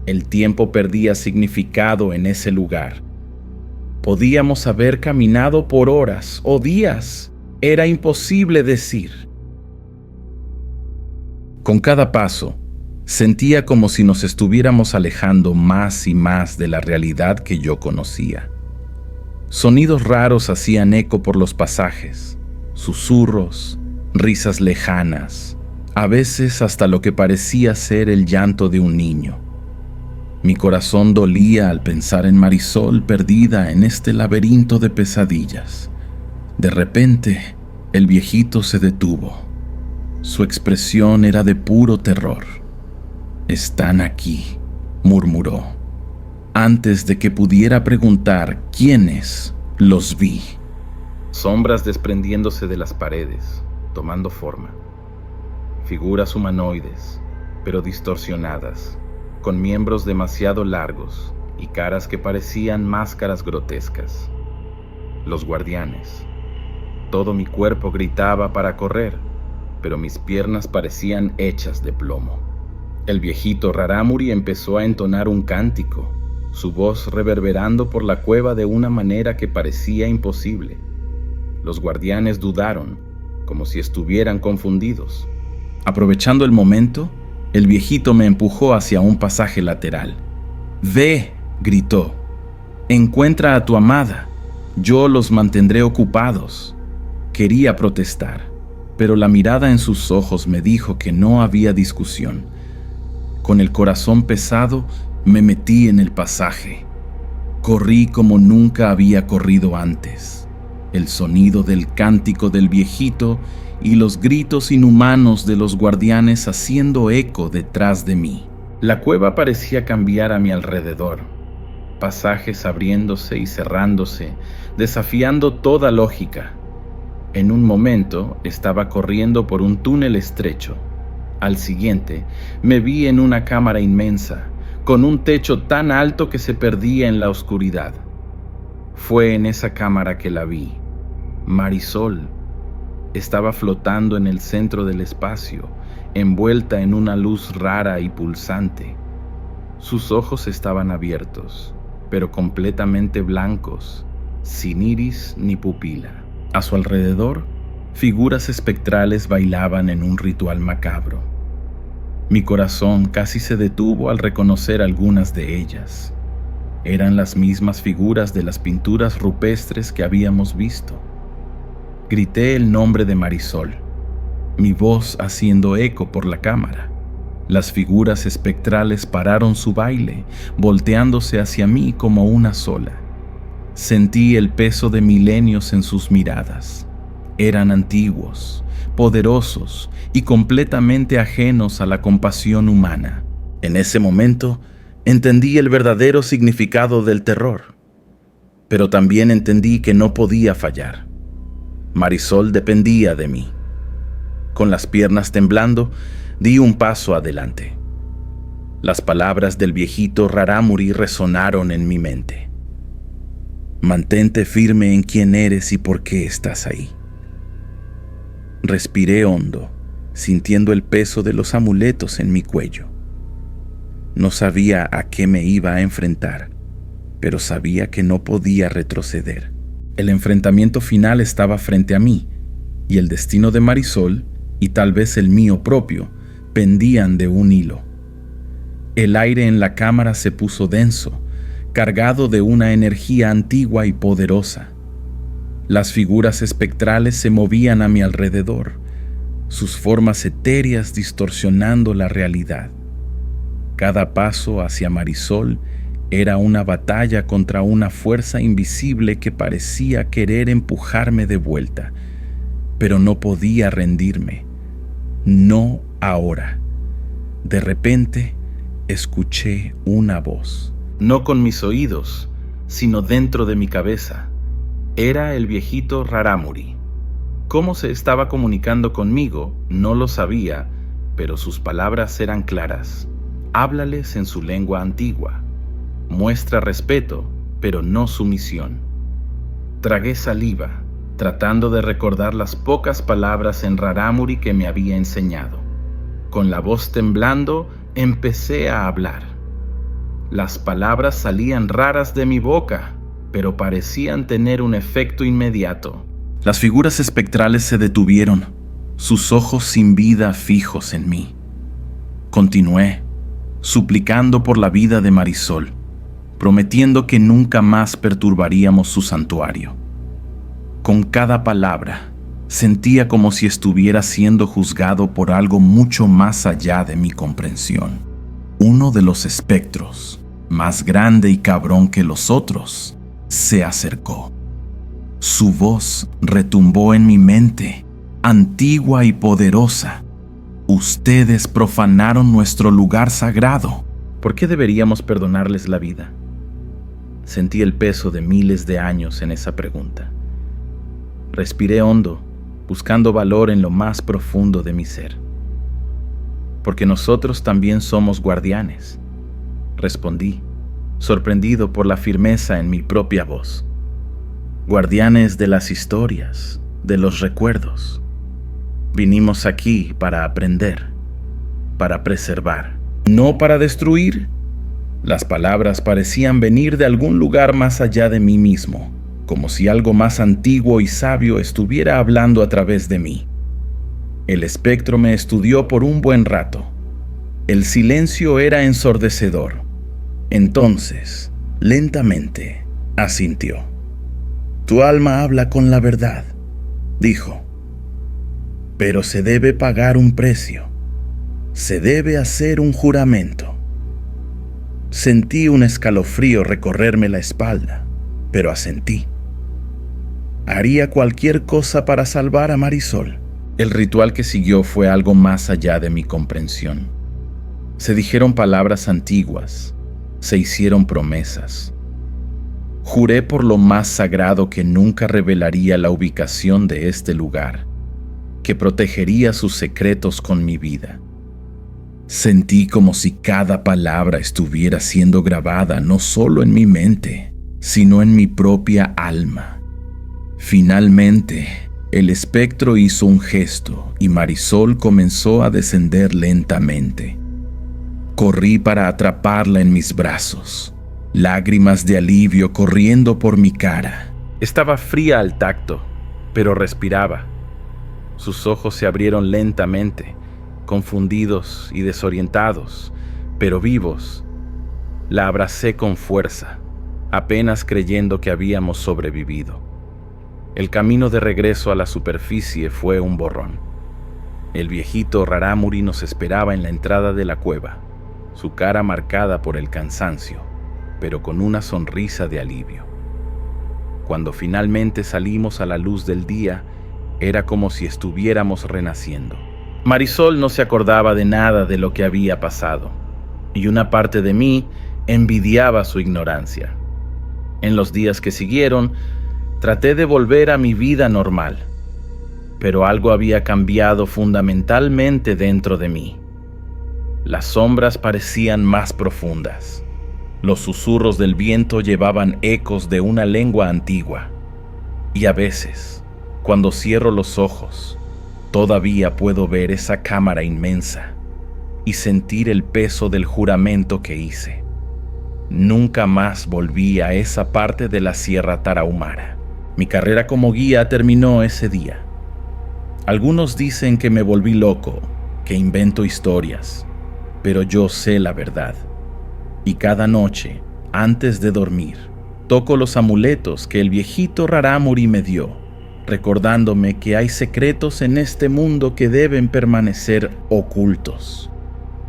El tiempo perdía significado en ese lugar. Podíamos haber caminado por horas o días. Era imposible decir. Con cada paso, sentía como si nos estuviéramos alejando más y más de la realidad que yo conocía. Sonidos raros hacían eco por los pasajes, susurros, risas lejanas, a veces hasta lo que parecía ser el llanto de un niño. Mi corazón dolía al pensar en Marisol perdida en este laberinto de pesadillas. De repente, el viejito se detuvo. Su expresión era de puro terror. «Están aquí», murmuró. Antes de que pudiera preguntar quiénes, los vi. Sombras desprendiéndose de las paredes, tomando forma. Figuras humanoides, pero distorsionadas, con miembros demasiado largos y caras que parecían máscaras grotescas. Los guardianes. Todo mi cuerpo gritaba para correr, pero mis piernas parecían hechas de plomo. El viejito Rarámuri empezó a entonar un cántico, su voz reverberando por la cueva de una manera que parecía imposible. Los guardianes dudaron, como si estuvieran confundidos. Aprovechando el momento, el viejito me empujó hacia un pasaje lateral. «Ve», gritó, «encuentra a tu amada. Yo los mantendré ocupados». Quería protestar, pero la mirada en sus ojos me dijo que no había discusión. Con el corazón pesado, me metí en el pasaje. Corrí como nunca había corrido antes. El sonido del cántico del viejito y los gritos inhumanos de los guardianes haciendo eco detrás de mí. La cueva parecía cambiar a mi alrededor. Pasajes abriéndose y cerrándose, desafiando toda lógica. En un momento estaba corriendo por un túnel estrecho. Al siguiente, me vi en una cámara inmensa, con un techo tan alto que se perdía en la oscuridad. Fue en esa cámara que la vi. Marisol estaba flotando en el centro del espacio, envuelta en una luz rara y pulsante. Sus ojos estaban abiertos, pero completamente blancos, sin iris ni pupila. A su alrededor, figuras espectrales bailaban en un ritual macabro. Mi corazón casi se detuvo al reconocer algunas de ellas. Eran las mismas figuras de las pinturas rupestres que habíamos visto. Grité el nombre de Marisol, mi voz haciendo eco por la cámara. Las figuras espectrales pararon su baile, volteándose hacia mí como una sola. Sentí el peso de milenios en sus miradas. Eran antiguos, poderosos y completamente ajenos a la compasión humana. En ese momento, entendí el verdadero significado del terror. Pero también entendí que no podía fallar. Marisol dependía de mí. Con las piernas temblando, di un paso adelante. Las palabras del viejito Rarámuri resonaron en mi mente. Mantente firme en quién eres y por qué estás ahí. Respiré hondo, sintiendo el peso de los amuletos en mi cuello. No sabía a qué me iba a enfrentar, pero sabía que no podía retroceder. El enfrentamiento final estaba frente a mí, y el destino de Marisol, y tal vez el mío propio, pendían de un hilo. El aire en la cámara se puso denso, cargado de una energía antigua y poderosa. Las figuras espectrales se movían a mi alrededor, sus formas etéreas distorsionando la realidad. Cada paso hacia Marisol era una batalla contra una fuerza invisible que parecía querer empujarme de vuelta, pero no podía rendirme. No ahora. De repente, escuché una voz. No con mis oídos, sino dentro de mi cabeza. Era el viejito Rarámuri. Cómo se estaba comunicando conmigo, no lo sabía, pero sus palabras eran claras. Háblales en su lengua antigua. Muestra respeto, pero no sumisión. Tragué saliva, tratando de recordar las pocas palabras en Rarámuri que me había enseñado. Con la voz temblando, empecé a hablar. Las palabras salían raras de mi boca, pero parecían tener un efecto inmediato. Las figuras espectrales se detuvieron, sus ojos sin vida fijos en mí. Continué, suplicando por la vida de Marisol, prometiendo que nunca más perturbaríamos su santuario. Con cada palabra, sentía como si estuviera siendo juzgado por algo mucho más allá de mi comprensión. Uno de los espectros, más grande y cabrón que los otros, se acercó. Su voz retumbó en mi mente, antigua y poderosa. Ustedes profanaron nuestro lugar sagrado. ¿Por qué deberíamos perdonarles la vida? Sentí el peso de miles de años en esa pregunta. Respiré hondo, buscando valor en lo más profundo de mi ser. Porque nosotros también somos guardianes, respondí, sorprendido por la firmeza en mi propia voz. Guardianes de las historias, de los recuerdos. Vinimos aquí para aprender, para preservar, no para destruir. Las palabras parecían venir de algún lugar más allá de mí mismo, como si algo más antiguo y sabio estuviera hablando a través de mí. El espectro me estudió por un buen rato. El silencio era ensordecedor. Entonces, lentamente, asintió. Tu alma habla con la verdad, dijo. Pero se debe pagar un precio. Se debe hacer un juramento. Sentí un escalofrío recorrerme la espalda, pero asentí. Haría cualquier cosa para salvar a Marisol. El ritual que siguió fue algo más allá de mi comprensión. Se dijeron palabras antiguas, se hicieron promesas. Juré por lo más sagrado que nunca revelaría la ubicación de este lugar, que protegería sus secretos con mi vida. Sentí como si cada palabra estuviera siendo grabada no solo en mi mente, sino en mi propia alma. Finalmente, el espectro hizo un gesto y Marisol comenzó a descender lentamente. Corrí para atraparla en mis brazos, lágrimas de alivio corriendo por mi cara. Estaba fría al tacto, pero respiraba. Sus ojos se abrieron lentamente, confundidos y desorientados, pero vivos. La abracé con fuerza, apenas creyendo que habíamos sobrevivido. El camino de regreso a la superficie fue un borrón. El viejito Rarámuri nos esperaba en la entrada de la cueva, su cara marcada por el cansancio, pero con una sonrisa de alivio. Cuando finalmente salimos a la luz del día, era como si estuviéramos renaciendo. Marisol no se acordaba de nada de lo que había pasado, y una parte de mí envidiaba su ignorancia. En los días que siguieron, traté de volver a mi vida normal, pero algo había cambiado fundamentalmente dentro de mí. Las sombras parecían más profundas. Los susurros del viento llevaban ecos de una lengua antigua. Y a veces, cuando cierro los ojos, todavía puedo ver esa cámara inmensa y sentir el peso del juramento que hice. Nunca más volví a esa parte de la Sierra Tarahumara. Mi carrera como guía terminó ese día. Algunos dicen que me volví loco, que invento historias, pero yo sé la verdad. Y cada noche, antes de dormir, toco los amuletos que el viejito Rarámuri me dio, recordándome que hay secretos en este mundo que deben permanecer ocultos,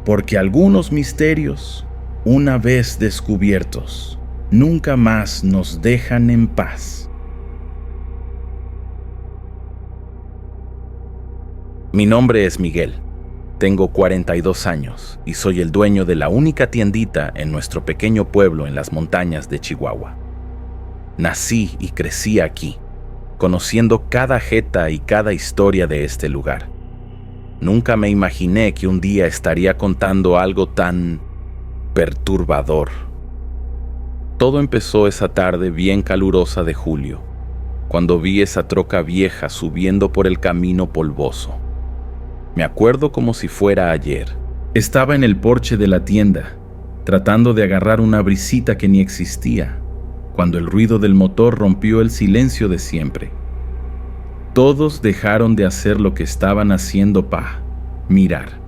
porque algunos misterios, una vez descubiertos, nunca más nos dejan en paz. Mi nombre es Miguel. Tengo 42 años y soy el dueño de la única tiendita en nuestro pequeño pueblo en las montañas de Chihuahua. Nací y crecí aquí, conociendo cada jeta y cada historia de este lugar. Nunca me imaginé que un día estaría contando algo tan perturbador. Todo empezó esa tarde bien calurosa de julio, cuando vi esa troca vieja subiendo por el camino polvoso. Me acuerdo como si fuera ayer. Estaba en el porche de la tienda, tratando de agarrar una brisita que ni existía, cuando el ruido del motor rompió el silencio de siempre. Todos dejaron de hacer lo que estaban haciendo para mirar.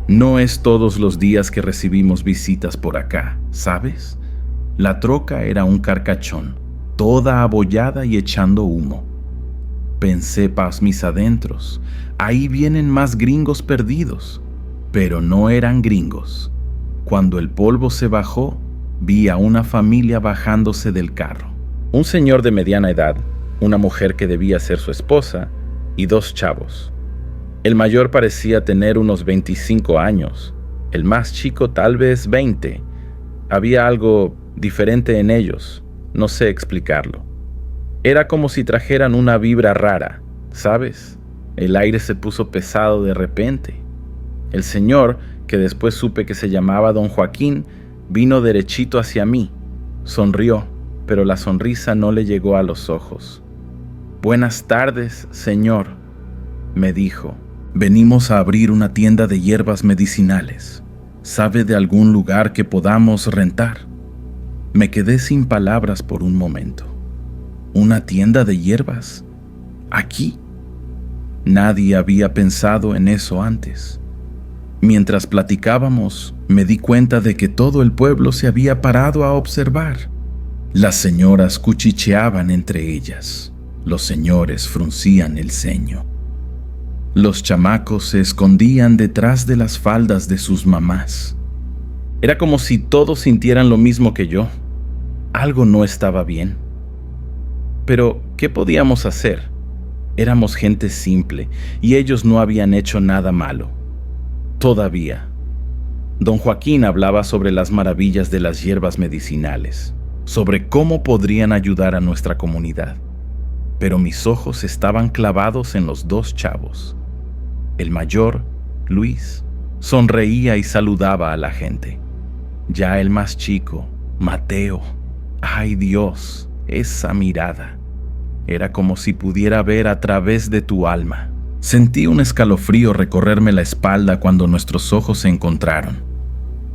No es todos los días que recibimos visitas por acá, ¿sabes? La troca era un carcachón, toda abollada y echando humo. Pensé pas mis adentros, ahí vienen más gringos perdidos, pero no eran gringos. Cuando el polvo se bajó, vi a una familia bajándose del carro. Un señor de mediana edad, una mujer que debía ser su esposa y 2 chavos. El mayor parecía tener unos 25 años, el más chico tal vez 20. Había algo diferente en ellos, no sé explicarlo. Era como si trajeran una vibra rara, ¿sabes? El aire se puso pesado de repente. El señor, que después supe que se llamaba Don Joaquín, vino derechito hacia mí. Sonrió, pero la sonrisa no le llegó a los ojos. «Buenas tardes, señor», me dijo. «Venimos a abrir una tienda de hierbas medicinales. ¿Sabe de algún lugar que podamos rentar?» Me quedé sin palabras por un momento. ¿Una tienda de hierbas? ¿Aquí? Nadie había pensado en eso antes. Mientras platicábamos, me di cuenta de que todo el pueblo se había parado a observar. Las señoras cuchicheaban entre ellas. Los señores fruncían el ceño. Los chamacos se escondían detrás de las faldas de sus mamás. Era como si todos sintieran lo mismo que yo. Algo no estaba bien. Pero, ¿qué podíamos hacer? Éramos gente simple y ellos no habían hecho nada malo. Todavía. Don Joaquín hablaba sobre las maravillas de las hierbas medicinales, sobre cómo podrían ayudar a nuestra comunidad. Pero mis ojos estaban clavados en los 2 chavos. El mayor, Luis, sonreía y saludaba a la gente. Ya el más chico, Mateo, ¡ay Dios! Esa mirada. Era como si pudiera ver a través de tu alma. Sentí un escalofrío recorrerme la espalda cuando nuestros ojos se encontraron.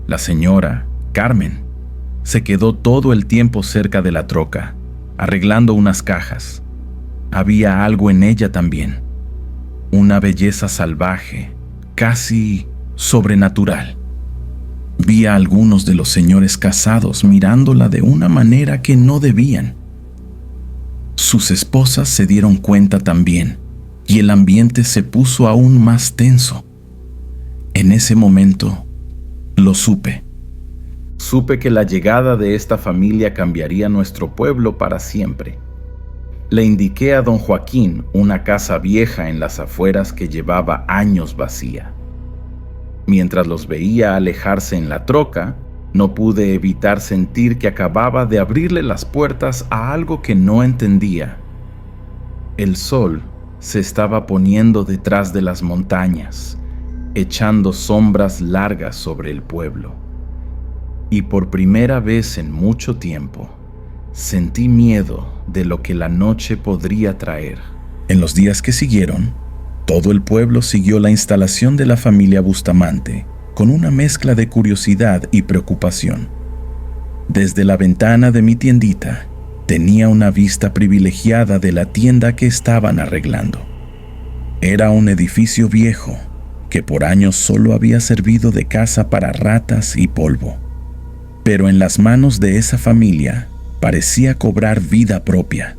La señora, Carmen, se quedó todo el tiempo cerca de la troca, arreglando unas cajas. Había algo en ella también. Una belleza salvaje, casi sobrenatural. Vi a algunos de los señores casados mirándola de una manera que no debían. Sus esposas se dieron cuenta también, y el ambiente se puso aún más tenso. En ese momento, lo supe. Supe que la llegada de esta familia cambiaría nuestro pueblo para siempre. Le indiqué a don Joaquín una casa vieja en las afueras que llevaba años vacía. Mientras los veía alejarse en la troca, no pude evitar sentir que acababa de abrirle las puertas a algo que no entendía. El sol se estaba poniendo detrás de las montañas, echando sombras largas sobre el pueblo. Y por primera vez en mucho tiempo, sentí miedo de lo que la noche podría traer. En los días que siguieron, todo el pueblo siguió la instalación de la familia Bustamante, con una mezcla de curiosidad y preocupación. Desde la ventana de mi tiendita, tenía una vista privilegiada de la tienda que estaban arreglando. Era un edificio viejo, que por años solo había servido de casa para ratas y polvo. Pero en las manos de esa familia parecía cobrar vida propia.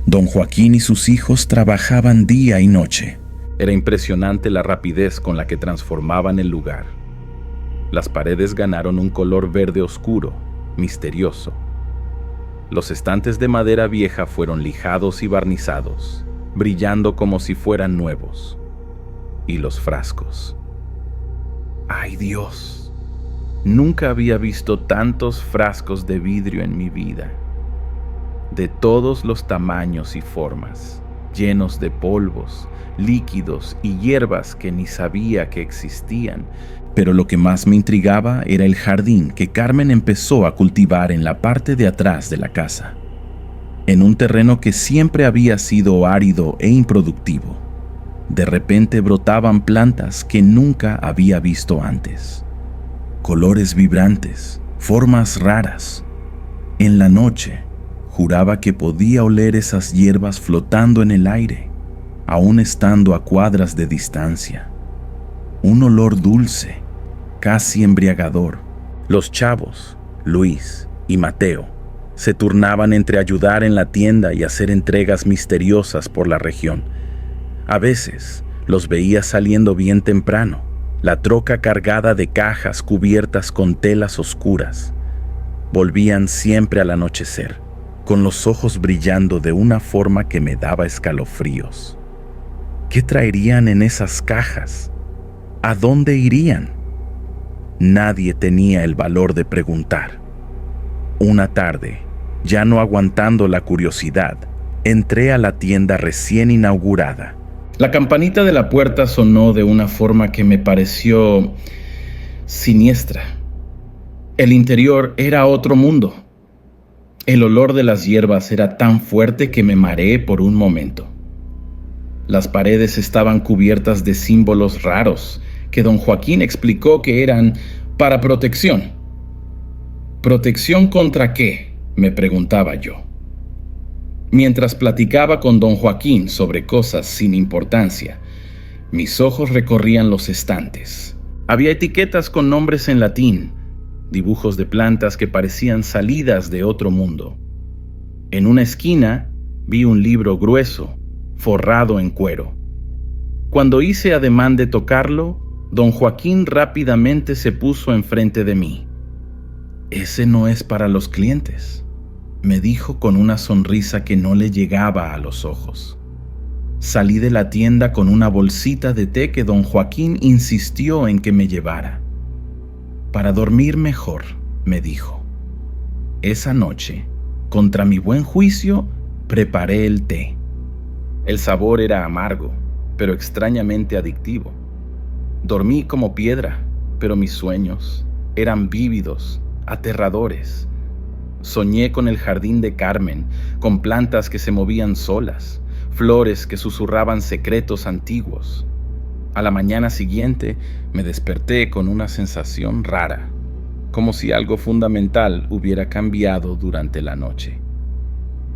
Don Joaquín y sus hijos trabajaban día y noche. Era impresionante la rapidez con la que transformaban el lugar. Las paredes ganaron un color verde oscuro, misterioso. Los estantes de madera vieja fueron lijados y barnizados, brillando como si fueran nuevos. Y los frascos. ¡Ay Dios! Nunca había visto tantos frascos de vidrio en mi vida. De todos los tamaños y formas, llenos de polvos, líquidos y hierbas que ni sabía que existían. Pero lo que más me intrigaba era el jardín que Carmen empezó a cultivar en la parte de atrás de la casa, en un terreno que siempre había sido árido e improductivo. De repente brotaban plantas que nunca había visto antes. Colores vibrantes, formas raras. En la noche, juraba que podía oler esas hierbas flotando en el aire, aún estando a cuadras de distancia. Un olor dulce, casi embriagador. Los chavos, Luis y Mateo, se turnaban entre ayudar en la tienda y hacer entregas misteriosas por la región. A veces los veía saliendo bien temprano, la troca cargada de cajas cubiertas con telas oscuras. Volvían siempre al anochecer, con los ojos brillando de una forma que me daba escalofríos. ¿Qué traerían en esas cajas? ¿A dónde irían? Nadie tenía el valor de preguntar. Una tarde, ya no aguantando la curiosidad, entré a la tienda recién inaugurada. La campanita de la puerta sonó de una forma que me pareció siniestra. El interior era otro mundo. El olor de las hierbas era tan fuerte que me mareé por un momento. Las paredes estaban cubiertas de símbolos raros que don Joaquín explicó que eran para protección. ¿Protección contra qué?, me preguntaba yo. Mientras platicaba con don Joaquín sobre cosas sin importancia, mis ojos recorrían los estantes. Había etiquetas con nombres en latín, dibujos de plantas que parecían salidas de otro mundo. En una esquina vi un libro grueso, forrado en cuero. Cuando hice ademán de tocarlo, don Joaquín rápidamente se puso enfrente de mí. «Ese no es para los clientes», me dijo con una sonrisa que no le llegaba a los ojos. Salí de la tienda con una bolsita de té que don Joaquín insistió en que me llevara. «Para dormir mejor», me dijo. Esa noche, contra mi buen juicio, preparé el té. El sabor era amargo, pero extrañamente adictivo. Dormí como piedra, pero mis sueños eran vívidos, aterradores. Soñé con el jardín de Carmen, con plantas que se movían solas, flores que susurraban secretos antiguos. A la mañana siguiente me desperté con una sensación rara, como si algo fundamental hubiera cambiado durante la noche.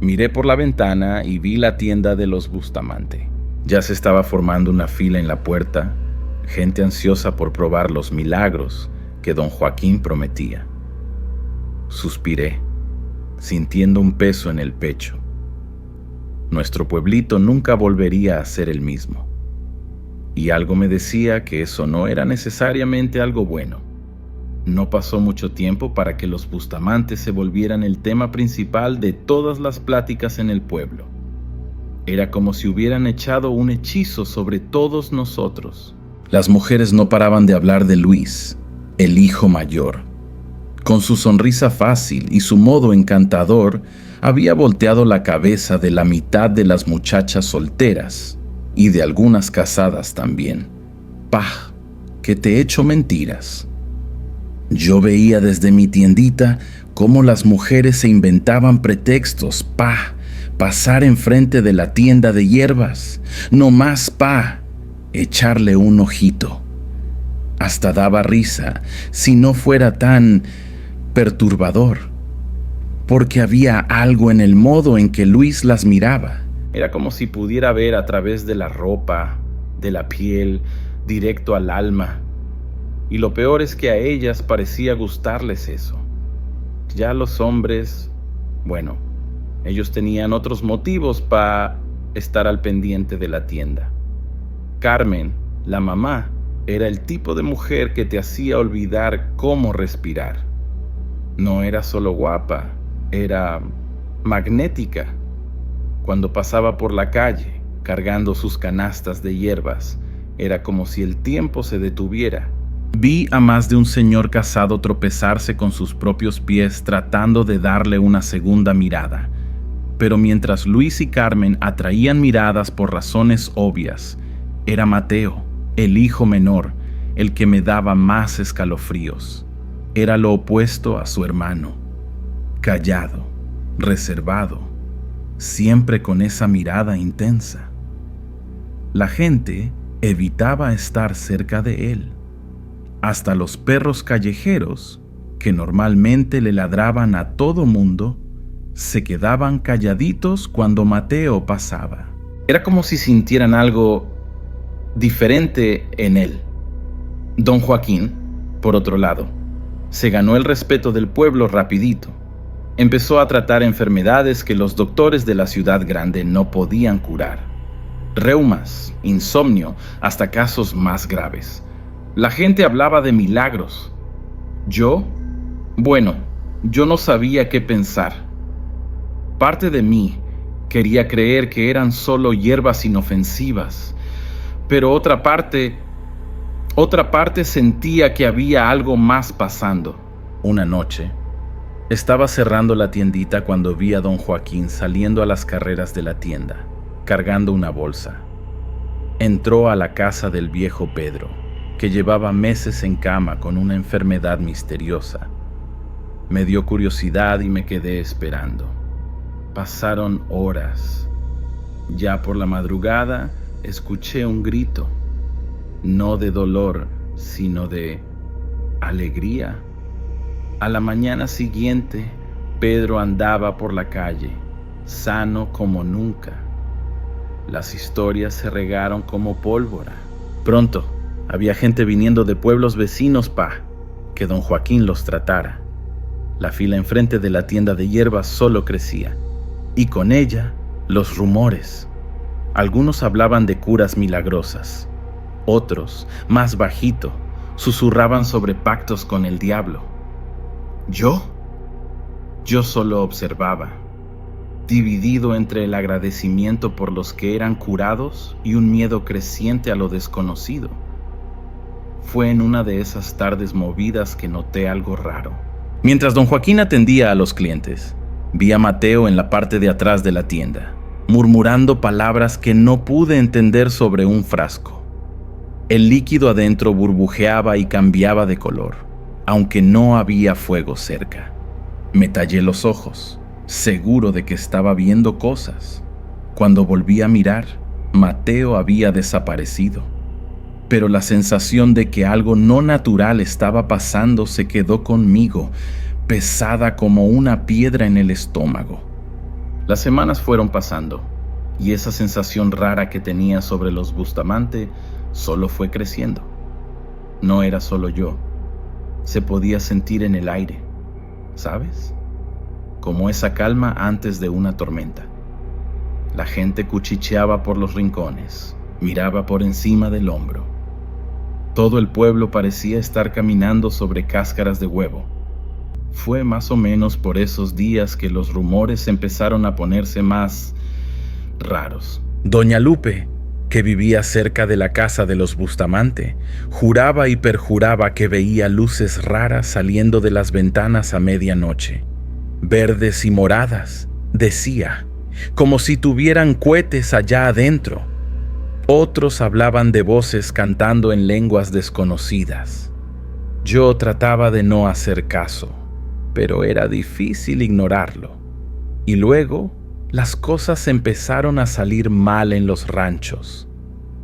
Miré por la ventana y vi la tienda de los Bustamante. Ya se estaba formando una fila en la puerta, gente ansiosa por probar los milagros que don Joaquín prometía. Suspiré, sintiendo un peso en el pecho. Nuestro pueblito nunca volvería a ser el mismo. Y algo me decía que eso no era necesariamente algo bueno. No pasó mucho tiempo para que los Bustamante se volvieran el tema principal de todas las pláticas en el pueblo. Era como si hubieran echado un hechizo sobre todos nosotros. Las mujeres no paraban de hablar de Luis, el hijo mayor. Con su sonrisa fácil y su modo encantador, había volteado la cabeza de la mitad de las muchachas solteras y de algunas casadas también. ¡Pah! Que te echo mentiras. Yo veía desde mi tiendita cómo las mujeres se inventaban pretextos para pasar enfrente de la tienda de hierbas, no más para echarle un ojito. Hasta daba risa si no fuera tan perturbador, porque había algo en el modo en que Luis las miraba. Era como si pudiera ver a través de la ropa, de la piel, directo al alma. Y lo peor es que a ellas parecía gustarles eso. Ya los hombres, bueno, ellos tenían otros motivos para estar al pendiente de la tienda. Carmen, la mamá, era el tipo de mujer que te hacía olvidar cómo respirar. No era solo guapa, era magnética. Cuando pasaba por la calle, cargando sus canastas de hierbas, era como si el tiempo se detuviera. Vi a más de un señor casado tropezarse con sus propios pies tratando de darle una segunda mirada. Pero mientras Luis y Carmen atraían miradas por razones obvias, era Mateo, el hijo menor, el que me daba más escalofríos. Era lo opuesto a su hermano. Callado, reservado, siempre con esa mirada intensa. La gente evitaba estar cerca de él. Hasta los perros callejeros, que normalmente le ladraban a todo mundo, se quedaban calladitos cuando Mateo pasaba. Era como si sintieran algo diferente en él. Don Joaquín, por otro lado, se ganó el respeto del pueblo rapidito. Empezó a tratar enfermedades que los doctores de la ciudad grande no podían curar. Reumas, insomnio, hasta casos más graves. La gente hablaba de milagros. Yo no sabía qué pensar. Parte de mí quería creer que eran solo hierbas inofensivas, pero otra parte sentía que había algo más pasando. Una noche, estaba cerrando la tiendita cuando vi a don Joaquín saliendo a las carreras de la tienda, cargando una bolsa. Entró a la casa del viejo Pedro, que llevaba meses en cama con una enfermedad misteriosa. Me dio curiosidad y me quedé esperando. Pasaron horas. Ya por la madrugada escuché un grito, no de dolor, sino de alegría. A la mañana siguiente, Pedro andaba por la calle, sano como nunca. Las historias se regaron como pólvora. Pronto, había gente viniendo de pueblos vecinos que don Joaquín los tratara. La fila enfrente de la tienda de hierbas solo crecía, y con ella los rumores. Algunos hablaban de curas milagrosas. Otros, más bajito, susurraban sobre pactos con el diablo. Yo solo observaba, dividido entre el agradecimiento por los que eran curados y un miedo creciente a lo desconocido. Fue en una de esas tardes movidas que noté algo raro. Mientras don Joaquín atendía a los clientes, vi a Mateo en la parte de atrás de la tienda, murmurando palabras que no pude entender sobre un frasco. El líquido adentro burbujeaba y cambiaba de color, aunque no había fuego cerca. Me tallé los ojos, seguro de que estaba viendo cosas. Cuando volví a mirar, Mateo había desaparecido. Pero la sensación de que algo no natural estaba pasando se quedó conmigo, pesada como una piedra en el estómago. Las semanas fueron pasando, y esa sensación rara que tenía sobre los Bustamante solo fue creciendo. No era solo yo, se podía sentir en el aire, ¿sabes? Como esa calma antes de una tormenta. La gente cuchicheaba por los rincones, miraba por encima del hombro. Todo el pueblo parecía estar caminando sobre cáscaras de huevo. Fue más o menos por esos días que los rumores empezaron a ponerse más raros. Doña Lupe, que vivía cerca de la casa de los Bustamante, juraba y perjuraba que veía luces raras saliendo de las ventanas a medianoche. Verdes y moradas, decía, como si tuvieran cohetes allá adentro. Otros hablaban de voces cantando en lenguas desconocidas. Yo trataba de no hacer caso, pero era difícil ignorarlo. Y luego, las cosas empezaron a salir mal en los ranchos.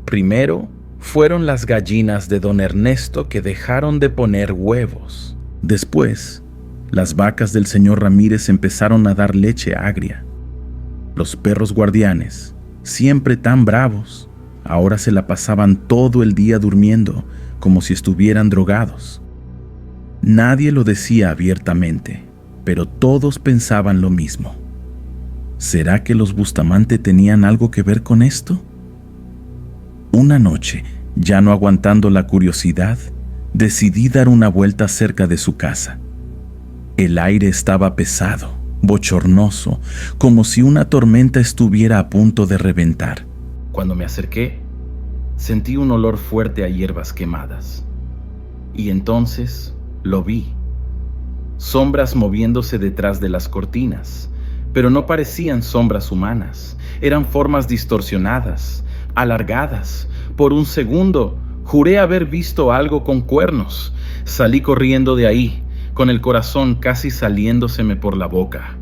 Primero, fueron las gallinas de don Ernesto que dejaron de poner huevos. Después, las vacas del señor Ramírez empezaron a dar leche agria. Los perros guardianes, siempre tan bravos, ahora se la pasaban todo el día durmiendo, como si estuvieran drogados. Nadie lo decía abiertamente, pero todos pensaban lo mismo. ¿Será que los Bustamante tenían algo que ver con esto? Una noche, ya no aguantando la curiosidad, decidí dar una vuelta cerca de su casa. El aire estaba pesado, bochornoso, como si una tormenta estuviera a punto de reventar. Cuando me acerqué, sentí un olor fuerte a hierbas quemadas. Y entonces lo vi. Sombras moviéndose detrás de las cortinas, pero no parecían sombras humanas. Eran formas distorsionadas, alargadas. Por un segundo, juré haber visto algo con cuernos. Salí corriendo de ahí, con el corazón casi saliéndoseme por la boca.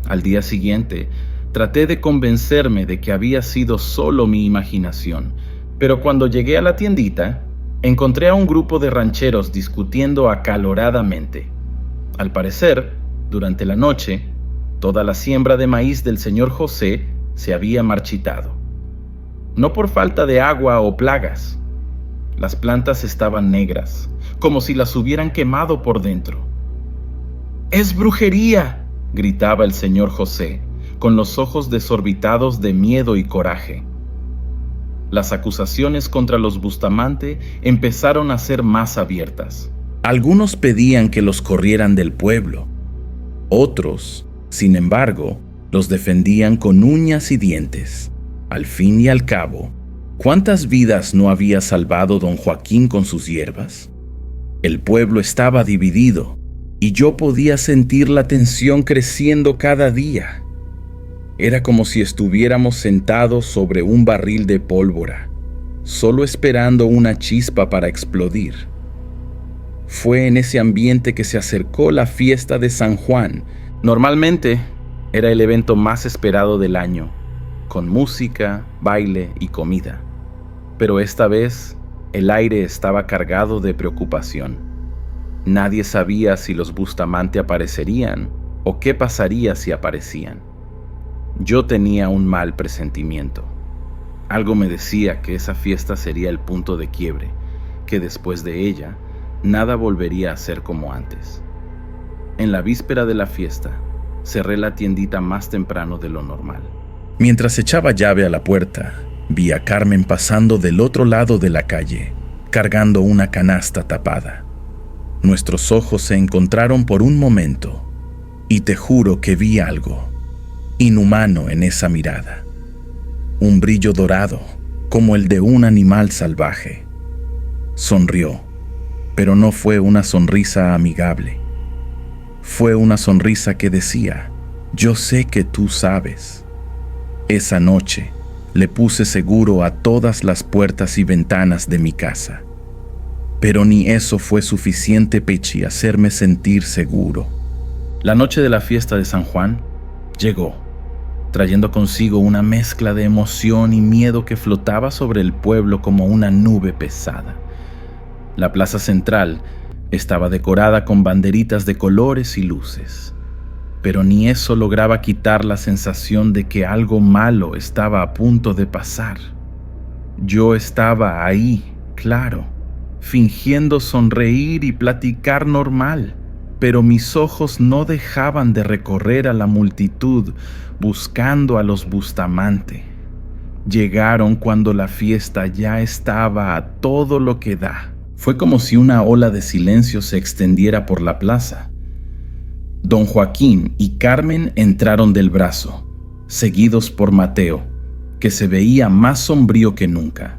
Al día siguiente, Traté de convencerme de que había sido solo mi imaginación, pero cuando llegué a la tiendita, encontré a un grupo de rancheros discutiendo acaloradamente. Al parecer, durante la noche, toda la siembra de maíz del señor José se había marchitado. No por falta de agua o plagas. Las plantas estaban negras, como si las hubieran quemado por dentro. ¡Es brujería!, gritaba el señor José, con los ojos desorbitados de miedo y coraje. Las acusaciones contra los Bustamante empezaron a ser más abiertas. Algunos pedían que los corrieran del pueblo. Otros, sin embargo, los defendían con uñas y dientes. Al fin y al cabo, ¿cuántas vidas no había salvado don Joaquín con sus hierbas? El pueblo estaba dividido y yo podía sentir la tensión creciendo cada día. Era como si estuviéramos sentados sobre un barril de pólvora, solo esperando una chispa para explodir. Fue en ese ambiente que se acercó la fiesta de San Juan. Normalmente era el evento más esperado del año, con música, baile y comida. Pero esta vez el aire estaba cargado de preocupación. Nadie sabía si los Bustamante aparecerían o qué pasaría si aparecían. Yo tenía un mal presentimiento. Algo me decía que esa fiesta sería el punto de quiebre, que después de ella, nada volvería a ser como antes. En la víspera de la fiesta, cerré la tiendita más temprano de lo normal. Mientras echaba llave a la puerta, vi a Carmen pasando del otro lado de la calle, cargando una canasta tapada. Nuestros ojos se encontraron por un momento, y te juro que vi algo inhumano en esa mirada. Un brillo dorado, como el de un animal salvaje. Sonrió, pero no fue una sonrisa amigable. Fue una sonrisa que decía: yo sé que tú sabes. Esa noche le puse seguro a todas las puertas y ventanas de mi casa. Pero ni eso fue suficiente para hacerme sentir seguro. La noche de la fiesta de San Juan llegó, trayendo consigo una mezcla de emoción y miedo que flotaba sobre el pueblo como una nube pesada. La plaza central estaba decorada con banderitas de colores y luces, pero ni eso lograba quitar la sensación de que algo malo estaba a punto de pasar. Yo estaba ahí, claro, fingiendo sonreír y platicar normal, pero mis ojos no dejaban de recorrer a la multitud buscando a los Bustamante. Llegaron cuando la fiesta ya estaba a todo lo que da. Fue como si una ola de silencio se extendiera por la plaza. Don Joaquín y Carmen entraron del brazo, seguidos por Mateo, que se veía más sombrío que nunca.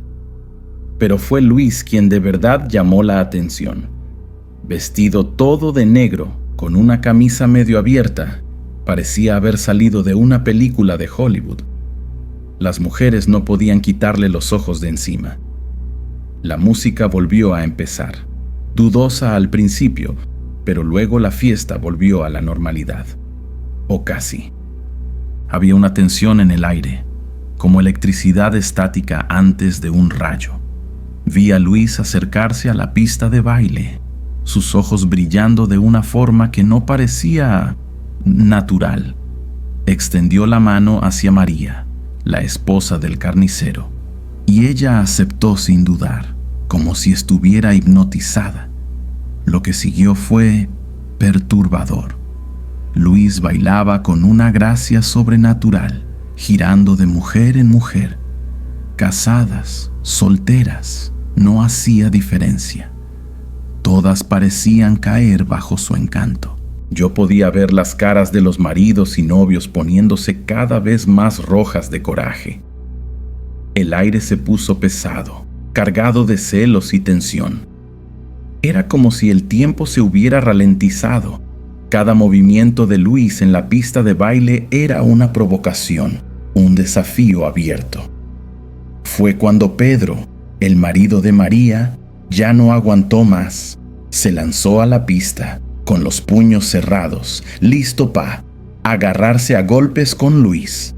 Pero fue Luis quien de verdad llamó la atención. Vestido todo de negro, con una camisa medio abierta, parecía haber salido de una película de Hollywood. Las mujeres no podían quitarle los ojos de encima. La música volvió a empezar, dudosa al principio, pero luego la fiesta volvió a la normalidad. O casi. Había una tensión en el aire, como electricidad estática antes de un rayo. Vi a Luis acercarse a la pista de baile, sus ojos brillando de una forma que no parecía natural. Extendió la mano hacia María, la esposa del carnicero, y ella aceptó sin dudar, como si estuviera hipnotizada. Lo que siguió fue perturbador. Luis bailaba con una gracia sobrenatural, girando de mujer en mujer. Casadas, solteras, no hacía diferencia. Todas parecían caer bajo su encanto. Yo podía ver las caras de los maridos y novios poniéndose cada vez más rojas de coraje. El aire se puso pesado, cargado de celos y tensión. Era como si el tiempo se hubiera ralentizado. Cada movimiento de Luis en la pista de baile era una provocación, un desafío abierto. Fue cuando Pedro, el marido de María, ya no aguantó más. Se lanzó a la pista, con los puños cerrados, listo para agarrarse a golpes con Luis.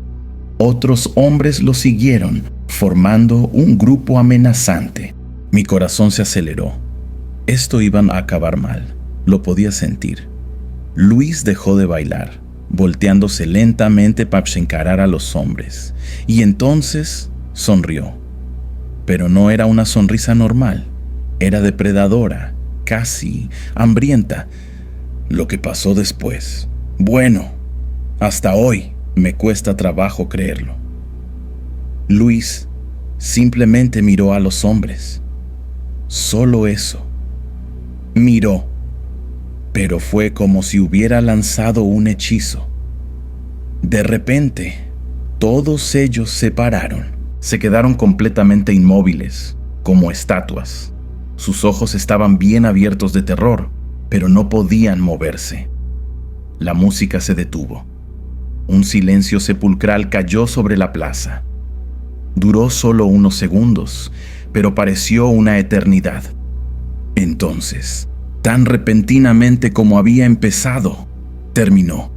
Otros hombres lo siguieron, formando un grupo amenazante. Mi corazón se aceleró. Esto iba a acabar mal. Lo podía sentir. Luis dejó de bailar, volteándose lentamente para encarar a los hombres, y entonces sonrió. Pero no era una sonrisa normal. Era depredadora, casi hambrienta. Lo que pasó después, bueno, hasta hoy me cuesta trabajo creerlo. Luis simplemente miró a los hombres. Solo eso. Miró. Pero fue como si hubiera lanzado un hechizo. De repente, todos ellos se pararon. Se quedaron completamente inmóviles, como estatuas. Sus ojos estaban bien abiertos de terror, pero no podían moverse. La música se detuvo. Un silencio sepulcral cayó sobre la plaza. Duró solo unos segundos, pero pareció una eternidad. Entonces, tan repentinamente como había empezado, terminó.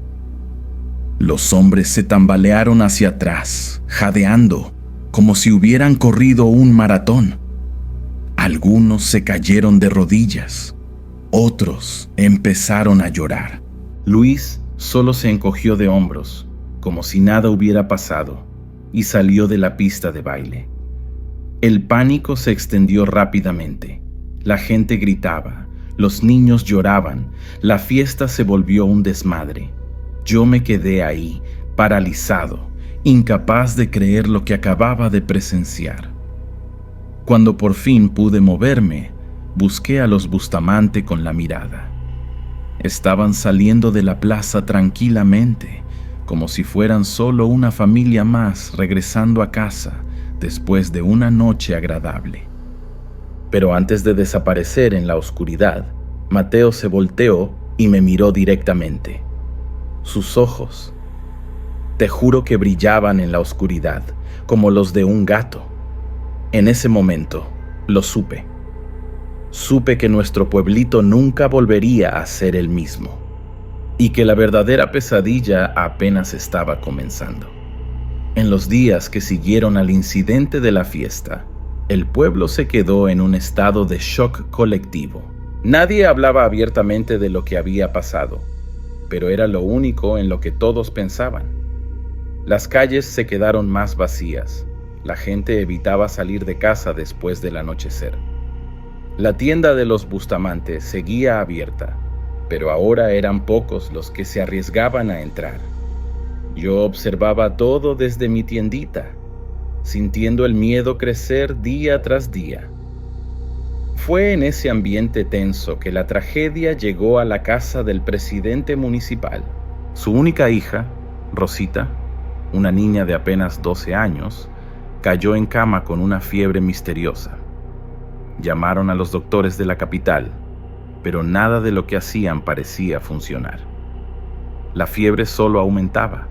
Los hombres se tambalearon hacia atrás, jadeando, como si hubieran corrido un maratón. Algunos se cayeron de rodillas, otros empezaron a llorar. Luis solo se encogió de hombros, como si nada hubiera pasado, y salió de la pista de baile. El pánico se extendió rápidamente. La gente gritaba, los niños lloraban, la fiesta se volvió un desmadre. Yo me quedé ahí, paralizado, incapaz de creer lo que acababa de presenciar. Cuando por fin pude moverme, busqué a los Bustamante con la mirada. Estaban saliendo de la plaza tranquilamente, como si fueran solo una familia más regresando a casa después de una noche agradable. Pero antes de desaparecer en la oscuridad, Mateo se volteó y me miró directamente. Sus ojos, te juro que brillaban en la oscuridad, como los de un gato. En ese momento, lo supe. Supe que nuestro pueblito nunca volvería a ser el mismo, y que la verdadera pesadilla apenas estaba comenzando. En los días que siguieron al incidente de la fiesta, el pueblo se quedó en un estado de shock colectivo. Nadie hablaba abiertamente de lo que había pasado, pero era lo único en lo que todos pensaban. Las calles se quedaron más vacías. La gente evitaba salir de casa después del anochecer. La tienda de los Bustamante seguía abierta, pero ahora eran pocos los que se arriesgaban a entrar. Yo observaba todo desde mi tiendita, sintiendo el miedo crecer día tras día. Fue en ese ambiente tenso que la tragedia llegó a la casa del presidente municipal. Su única hija, Rosita, una niña de apenas 12 años, cayó en cama con una fiebre misteriosa. Llamaron a los doctores de la capital, pero nada de lo que hacían parecía funcionar. La fiebre solo aumentaba,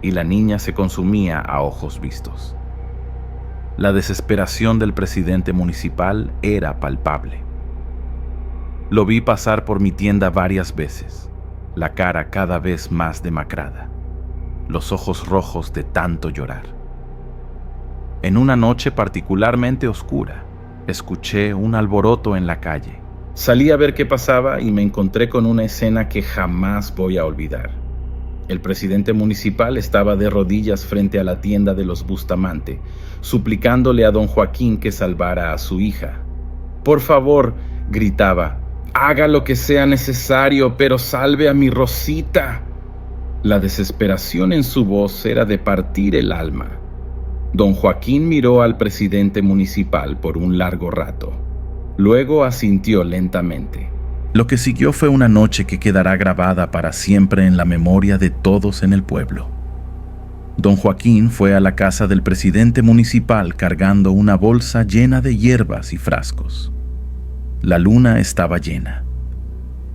y la niña se consumía a ojos vistos. La desesperación del presidente municipal era palpable. Lo vi pasar por mi tienda varias veces, la cara cada vez más demacrada, los ojos rojos de tanto llorar. En una noche particularmente oscura, escuché un alboroto en la calle. Salí a ver qué pasaba y me encontré con una escena que jamás voy a olvidar. El presidente municipal estaba de rodillas frente a la tienda de los Bustamante, suplicándole a don Joaquín que salvara a su hija. «Por favor», gritaba, «haga lo que sea necesario, pero salve a mi Rosita». La desesperación en su voz era de partir el alma. Don Joaquín miró al presidente municipal por un largo rato. Luego asintió lentamente. Lo que siguió fue una noche que quedará grabada para siempre en la memoria de todos en el pueblo. Don Joaquín fue a la casa del presidente municipal cargando una bolsa llena de hierbas y frascos. La luna estaba llena,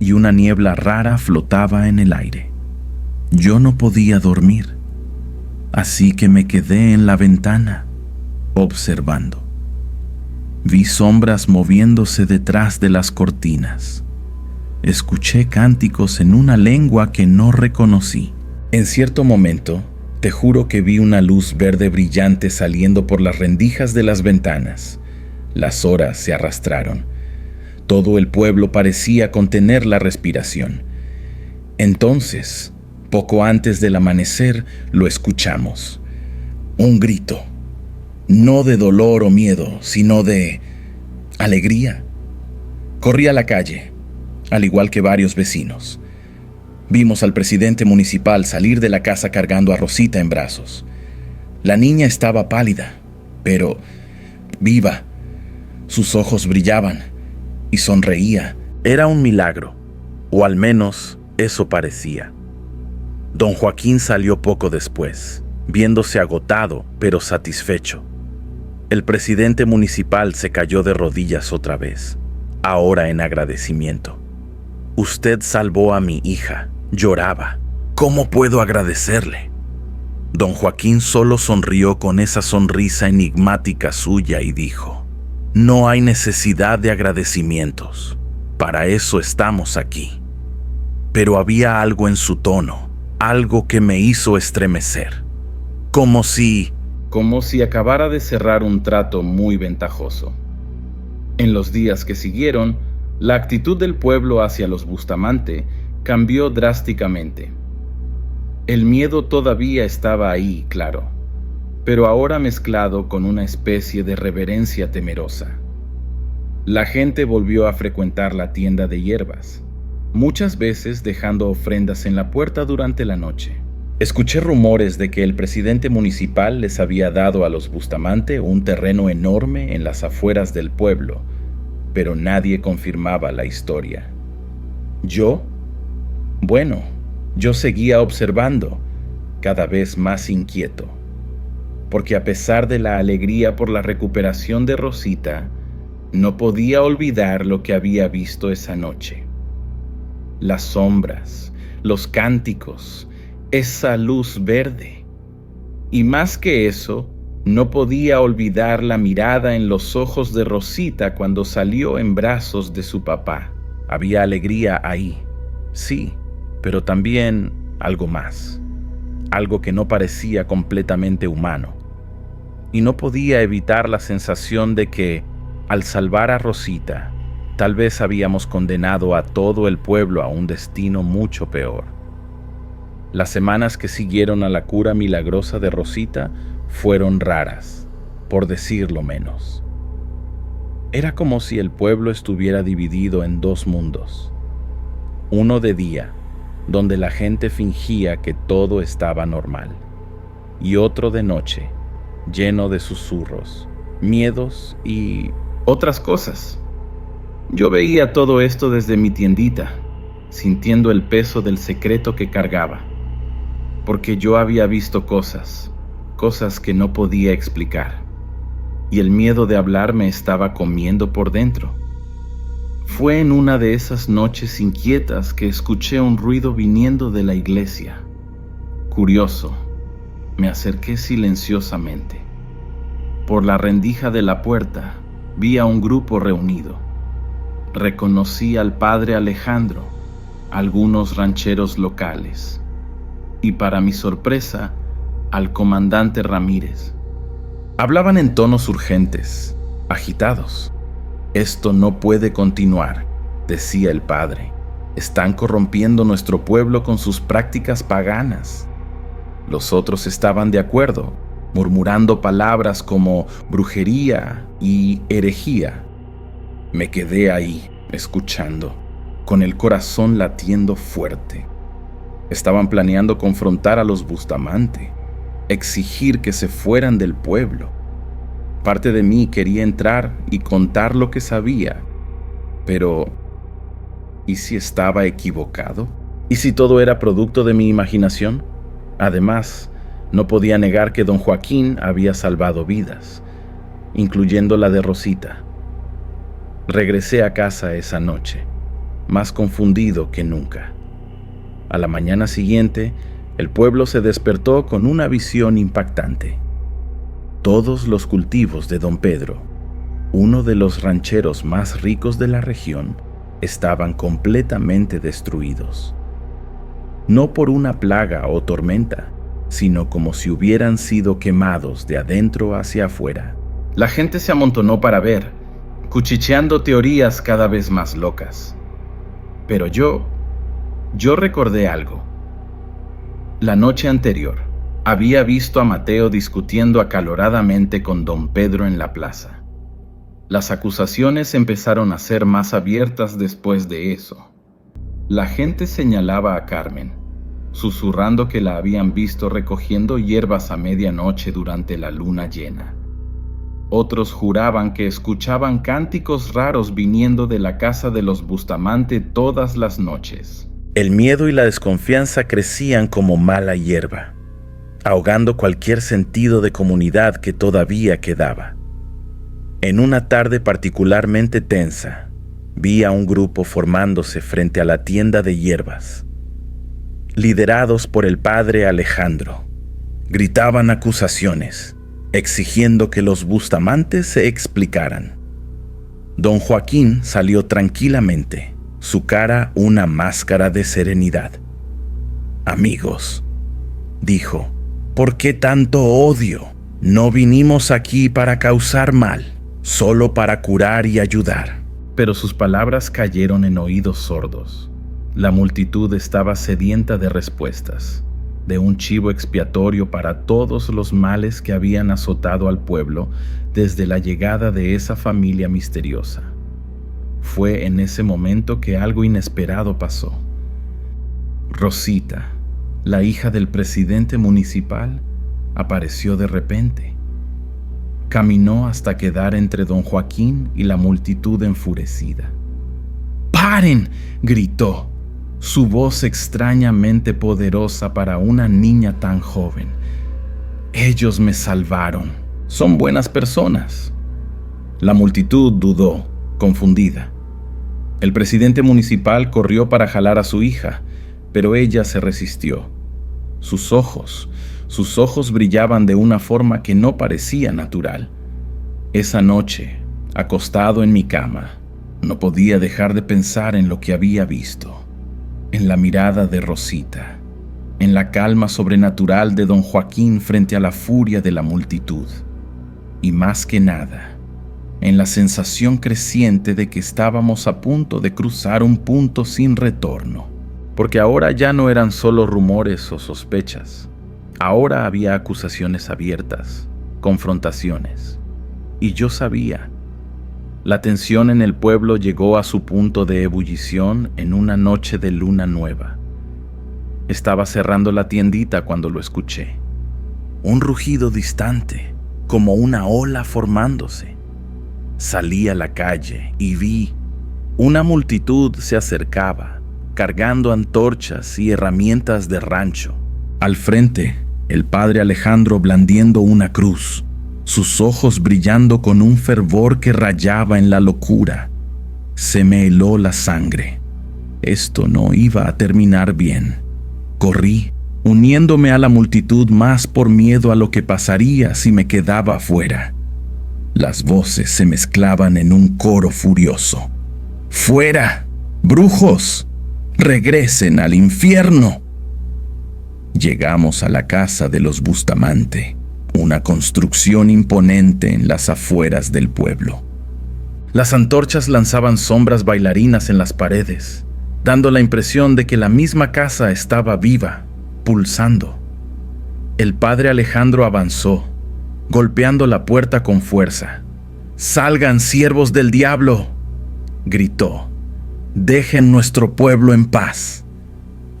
y una niebla rara flotaba en el aire. Yo no podía dormir, así que me quedé en la ventana, observando. Vi sombras moviéndose detrás de las cortinas. Escuché cánticos en una lengua que no reconocí. En cierto momento, Te juro que vi una luz verde brillante saliendo por las rendijas de las ventanas. Las horas se arrastraron. Todo el pueblo parecía contener la respiración. Entonces, poco antes del amanecer, lo escuchamos. Un grito. No de dolor o miedo, sino de alegría. Corrí a la calle, al igual que varios vecinos. Vimos al presidente municipal salir de la casa cargando a Rosita en brazos. La niña estaba pálida, pero viva. Sus ojos brillaban y sonreía. Era un milagro, o al menos eso parecía. Don Joaquín salió poco después, viéndose agotado pero satisfecho. El presidente municipal se cayó de rodillas otra vez, ahora en agradecimiento. Usted salvó a mi hija, lloraba. ¿Cómo puedo agradecerle? Don Joaquín solo sonrió con esa sonrisa enigmática suya y dijo: no hay necesidad de agradecimientos, para eso estamos aquí. Pero había algo en su tono, algo que me hizo estremecer, como si acabara de cerrar un trato muy ventajoso. En los días que siguieron, la actitud del pueblo hacia los Bustamante cambió drásticamente. El miedo todavía estaba ahí, claro, pero ahora mezclado con una especie de reverencia temerosa. La gente volvió a frecuentar la tienda de hierbas, muchas veces dejando ofrendas en la puerta durante la noche. Escuché rumores de que el presidente municipal les había dado a los Bustamante un terreno enorme en las afueras del pueblo, pero nadie confirmaba la historia. Yo seguía observando, cada vez más inquieto, porque a pesar de la alegría por la recuperación de Rosita, no podía olvidar lo que había visto esa noche. Las sombras, los cánticos, esa luz verde. Y más que eso, no podía olvidar la mirada en los ojos de Rosita cuando salió en brazos de su papá. Había alegría ahí, sí, pero también algo más, algo que no parecía completamente humano. Y no podía evitar la sensación de que, al salvar a Rosita, tal vez habíamos condenado a todo el pueblo a un destino mucho peor. Las semanas que siguieron a la cura milagrosa de Rosita fueron raras, por decirlo menos. Era como si el pueblo estuviera dividido en dos mundos. Uno de día, donde la gente fingía que todo estaba normal, y otro de noche, lleno de susurros, miedos y otras cosas. Yo veía todo esto desde mi tiendita, sintiendo el peso del secreto que cargaba, porque yo había visto cosas que no podía explicar, y el miedo de hablar me estaba comiendo por dentro. Fue en una de esas noches inquietas que escuché un ruido viniendo de la iglesia. Curioso, me acerqué silenciosamente. Por la rendija de la puerta vi a un grupo reunido. Reconocí al padre Alejandro, algunos rancheros locales, y para mi sorpresa, al comandante Ramírez. Hablaban en tonos urgentes, agitados. Esto no puede continuar, decía el padre. Están corrompiendo nuestro pueblo con sus prácticas paganas. Los otros estaban de acuerdo, murmurando palabras como brujería y herejía. Me quedé ahí, escuchando, con el corazón latiendo fuerte. Estaban planeando confrontar a los Bustamante, exigir que se fueran del pueblo. Parte de mí quería entrar y contar lo que sabía, pero ¿y si estaba equivocado? ¿Y si todo era producto de mi imaginación? Además, no podía negar que don Joaquín había salvado vidas, incluyendo la de Rosita. Regresé a casa esa noche, más confundido que nunca. A la mañana siguiente, el pueblo se despertó con una visión impactante. Todos los cultivos de don Pedro, uno de los rancheros más ricos de la región, estaban completamente destruidos. No por una plaga o tormenta, sino como si hubieran sido quemados de adentro hacia afuera. La gente se amontonó para ver, cuchicheando teorías cada vez más locas. Pero yo recordé algo. La noche anterior, había visto a Mateo discutiendo acaloradamente con don Pedro en la plaza. Las acusaciones empezaron a ser más abiertas después de eso. La gente señalaba a Carmen, susurrando que la habían visto recogiendo hierbas a medianoche durante la luna llena. Otros juraban que escuchaban cánticos raros viniendo de la casa de los Bustamante todas las noches. El miedo y la desconfianza crecían como mala hierba, ahogando cualquier sentido de comunidad que todavía quedaba. En una tarde particularmente tensa, vi a un grupo formándose frente a la tienda de hierbas. Liderados por el padre Alejandro, gritaban acusaciones, exigiendo que los Bustamantes se explicaran. Don Joaquín salió tranquilamente, su cara una máscara de serenidad. «Amigos», dijo, «¿por qué tanto odio? No vinimos aquí para causar mal, solo para curar y ayudar». Pero sus palabras cayeron en oídos sordos. La multitud estaba sedienta de respuestas, de un chivo expiatorio para todos los males que habían azotado al pueblo desde la llegada de esa familia misteriosa. Fue en ese momento que algo inesperado pasó. Rosita, la hija del presidente municipal, apareció de repente. Caminó hasta quedar entre don Joaquín y la multitud enfurecida. «¡Paren!», gritó, su voz extrañamente poderosa para una niña tan joven. «Ellos me salvaron. Son buenas personas». La multitud dudó, confundida. El presidente municipal corrió para jalar a su hija, pero ella se resistió. Sus ojos brillaban de una forma que no parecía natural. Esa noche, acostado en mi cama, no podía dejar de pensar en lo que había visto, en la mirada de Rosita, en la calma sobrenatural de don Joaquín frente a la furia de la multitud, y más que nada, en la sensación creciente de que estábamos a punto de cruzar un punto sin retorno, porque ahora ya no eran solo rumores o sospechas. Ahora había acusaciones abiertas, confrontaciones. Y yo sabía. La tensión en el pueblo llegó a su punto de ebullición en una noche de luna nueva. Estaba cerrando la tiendita cuando lo escuché. Un rugido distante, como una ola formándose. Salí a la calle y vi. Una multitud se acercaba, cargando antorchas y herramientas de rancho. Al frente, el padre Alejandro blandiendo una cruz, sus ojos brillando con un fervor que rayaba en la locura. Se me heló la sangre. Esto no iba a terminar bien. Corrí, uniéndome a la multitud más por miedo a lo que pasaría si me quedaba afuera. Las voces se mezclaban en un coro furioso. «¡Fuera! ¡Brujos! ¡Regresen al infierno!». Llegamos a la casa de los Bustamante, una construcción imponente en las afueras del pueblo. Las antorchas lanzaban sombras bailarinas en las paredes, dando la impresión de que la misma casa estaba viva, pulsando. El padre Alejandro avanzó, golpeando la puerta con fuerza. «¡Salgan, siervos del diablo!», gritó. «Dejen nuestro pueblo en paz».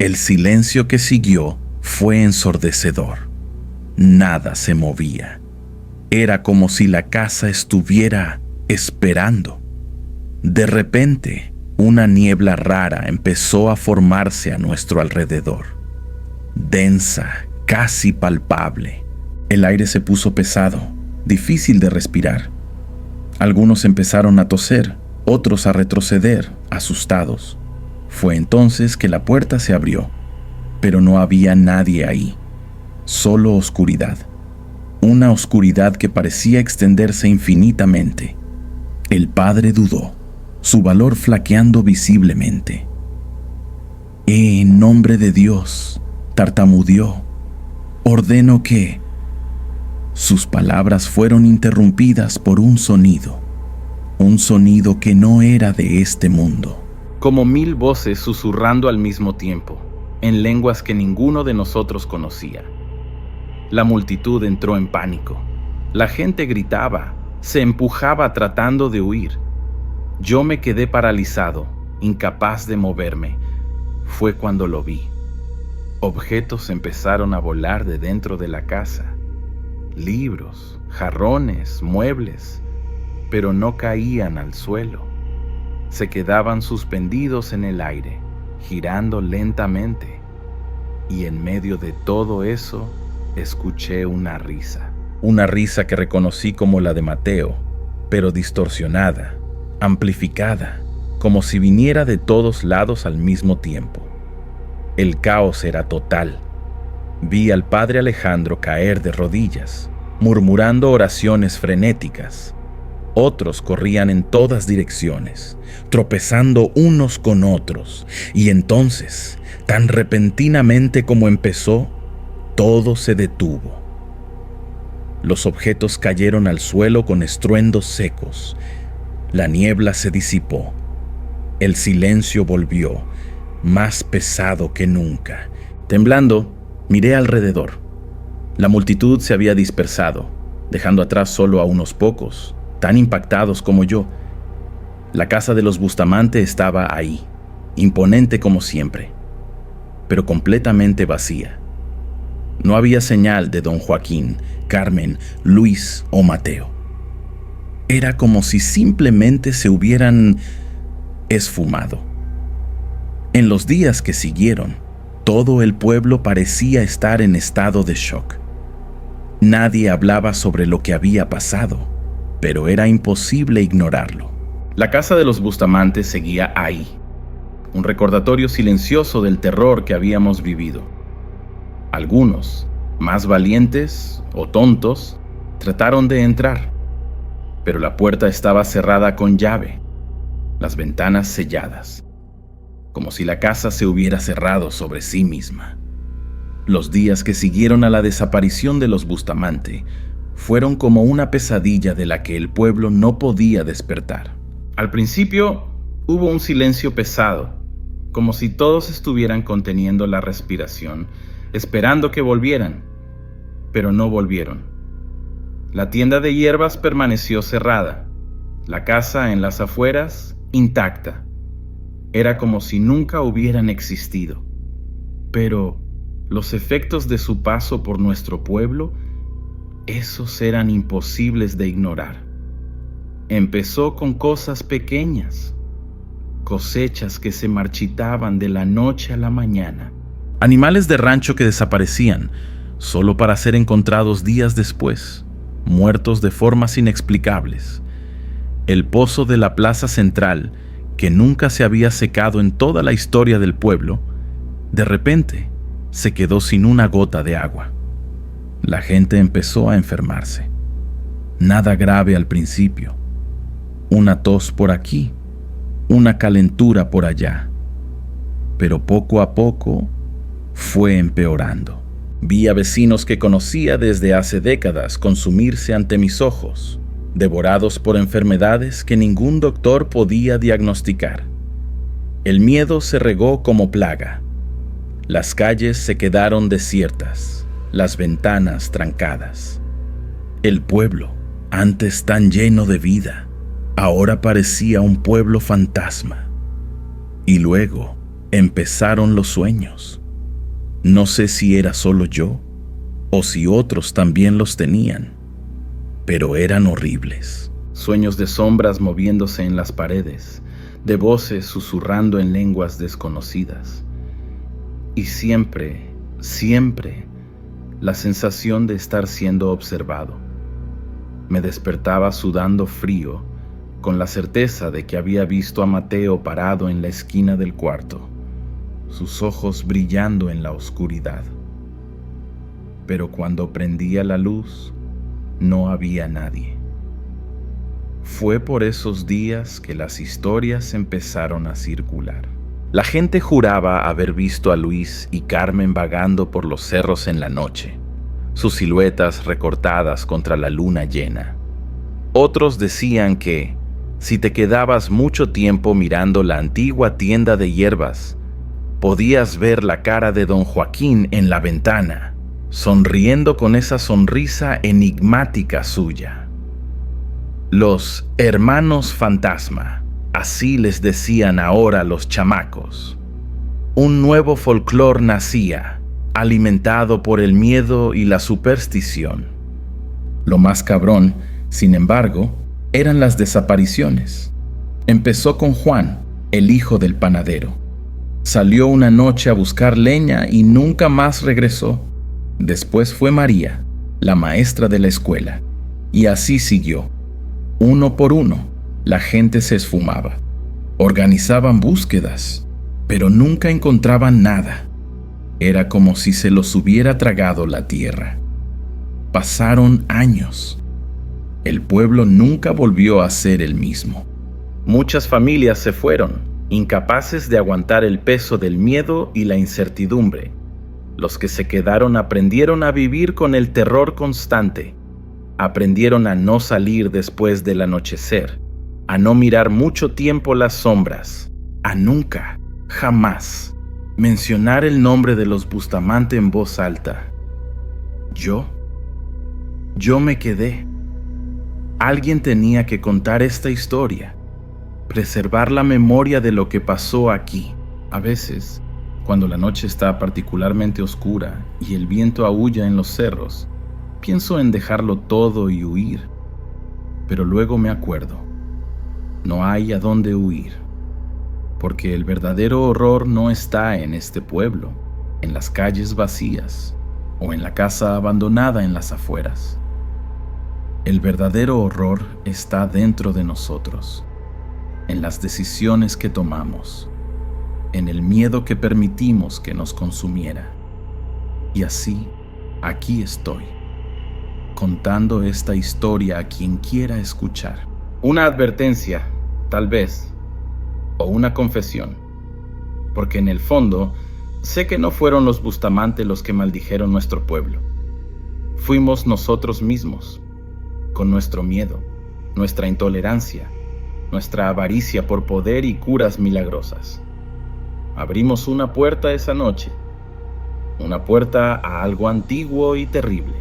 El silencio que siguió fue ensordecedor. Nada se movía. Era como si la casa estuviera esperando. De repente, una niebla rara empezó a formarse a nuestro alrededor. Densa, casi palpable. El aire se puso pesado, difícil de respirar. Algunos empezaron a toser, otros a retroceder, asustados. Fue entonces que la puerta se abrió, pero no había nadie ahí. Solo oscuridad. Una oscuridad que parecía extenderse infinitamente. El padre dudó, su valor flaqueando visiblemente. «En nombre de Dios», tartamudeó. Ordeno que... Sus palabras fueron interrumpidas por un sonido que no era de este mundo. Como 1000 voces susurrando al mismo tiempo, en lenguas que ninguno de nosotros conocía. La multitud entró en pánico. La gente gritaba, se empujaba tratando de huir. Yo me quedé paralizado, incapaz de moverme. Fue cuando lo vi. Objetos empezaron a volar de dentro de la casa. Libros, jarrones, muebles, pero no caían al suelo. Se quedaban suspendidos en el aire, girando lentamente. Y en medio de todo eso, escuché una risa. Una risa que reconocí como la de Mateo, pero distorsionada, amplificada, como si viniera de todos lados al mismo tiempo. El caos era total. Vi al padre Alejandro caer de rodillas, murmurando oraciones frenéticas. Otros corrían en todas direcciones, tropezando unos con otros, y entonces, tan repentinamente como empezó, todo se detuvo. Los objetos cayeron al suelo con estruendos secos. La niebla se disipó. El silencio volvió, más pesado que nunca. Temblando, miré alrededor. La multitud se había dispersado, dejando atrás solo a unos pocos, tan impactados como yo. La casa de los Bustamante estaba ahí, imponente como siempre, pero completamente vacía. No había señal de don Joaquín, Carmen, Luis o Mateo. Era como si simplemente se hubieran esfumado. En los días que siguieron, todo el pueblo parecía estar en estado de shock. Nadie hablaba sobre lo que había pasado, pero era imposible ignorarlo. La casa de los Bustamante seguía ahí, un recordatorio silencioso del terror que habíamos vivido. Algunos, más valientes o tontos, trataron de entrar, pero la puerta estaba cerrada con llave, las ventanas selladas, como si la casa se hubiera cerrado sobre sí misma. Los días que siguieron a la desaparición de los Bustamante fueron como una pesadilla de la que el pueblo no podía despertar. Al principio hubo un silencio pesado, como si todos estuvieran conteniendo la respiración, esperando que volvieran, pero no volvieron. La tienda de hierbas permaneció cerrada, la casa en las afueras intacta. Era como si nunca hubieran existido. Pero los efectos de su paso por nuestro pueblo, esos eran imposibles de ignorar. Empezó con cosas pequeñas, cosechas que se marchitaban de la noche a la mañana. Animales de rancho que desaparecían, solo para ser encontrados días después, muertos de formas inexplicables. El pozo de la plaza central, que nunca se había secado en toda la historia del pueblo, de repente se quedó sin una gota de agua. La gente empezó a enfermarse. Nada grave al principio. Una tos por aquí, una calentura por allá. Pero poco a poco fue empeorando. Vi a vecinos que conocía desde hace décadas consumirse ante mis ojos, devorados por enfermedades que ningún doctor podía diagnosticar. El miedo se regó como plaga. Las calles se quedaron desiertas, las ventanas trancadas. El pueblo, antes tan lleno de vida, ahora parecía un pueblo fantasma. Y luego empezaron los sueños. No sé si era solo yo o si otros también los tenían, pero eran horribles. Sueños de sombras moviéndose en las paredes, de voces susurrando en lenguas desconocidas. Y siempre, la sensación de estar siendo observado. Me despertaba sudando frío, con la certeza de que había visto a Mateo parado en la esquina del cuarto, sus ojos brillando en la oscuridad. Pero cuando prendía la luz, no había nadie. Fue por esos días que las historias empezaron a circular. La gente juraba haber visto a Luis y Carmen vagando por los cerros en la noche, sus siluetas recortadas contra la luna llena. Otros decían que, si te quedabas mucho tiempo mirando la antigua tienda de hierbas, podías ver la cara de don Joaquín en la ventana, sonriendo con esa sonrisa enigmática suya. Los hermanos fantasma, así les decían ahora los chamacos. Un nuevo folclor nacía, alimentado por el miedo y la superstición. Lo más cabrón, sin embargo, eran las desapariciones. Empezó con Juan, el hijo del panadero. Salió una noche a buscar leña y nunca más regresó. Después fue María, la maestra de la escuela. Y así siguió. Uno por uno, la gente se esfumaba. Organizaban búsquedas, pero nunca encontraban nada. Era como si se los hubiera tragado la tierra. Pasaron años. El pueblo nunca volvió a ser el mismo. Muchas familias se fueron, incapaces de aguantar el peso del miedo y la incertidumbre. Los que se quedaron aprendieron a vivir con el terror constante. Aprendieron a no salir después del anochecer, a no mirar mucho tiempo las sombras, a nunca, jamás, mencionar el nombre de los Bustamante en voz alta. Yo me quedé. Alguien tenía que contar esta historia, preservar la memoria de lo que pasó aquí. A veces, cuando la noche está particularmente oscura y el viento aúlla en los cerros, pienso en dejarlo todo y huir. Pero luego me acuerdo, no hay a dónde huir, porque el verdadero horror no está en este pueblo, en las calles vacías o en la casa abandonada en las afueras. El verdadero horror está dentro de nosotros, en las decisiones que tomamos, en el miedo que permitimos que nos consumiera. Y así, aquí estoy, contando esta historia a quien quiera escuchar. Una advertencia, tal vez, o una confesión, porque en el fondo sé que no fueron los Bustamante los que maldijeron nuestro pueblo. Fuimos nosotros mismos, con nuestro miedo, nuestra intolerancia, nuestra avaricia por poder y curas milagrosas. Abrimos una puerta esa noche, una puerta a algo antiguo y terrible.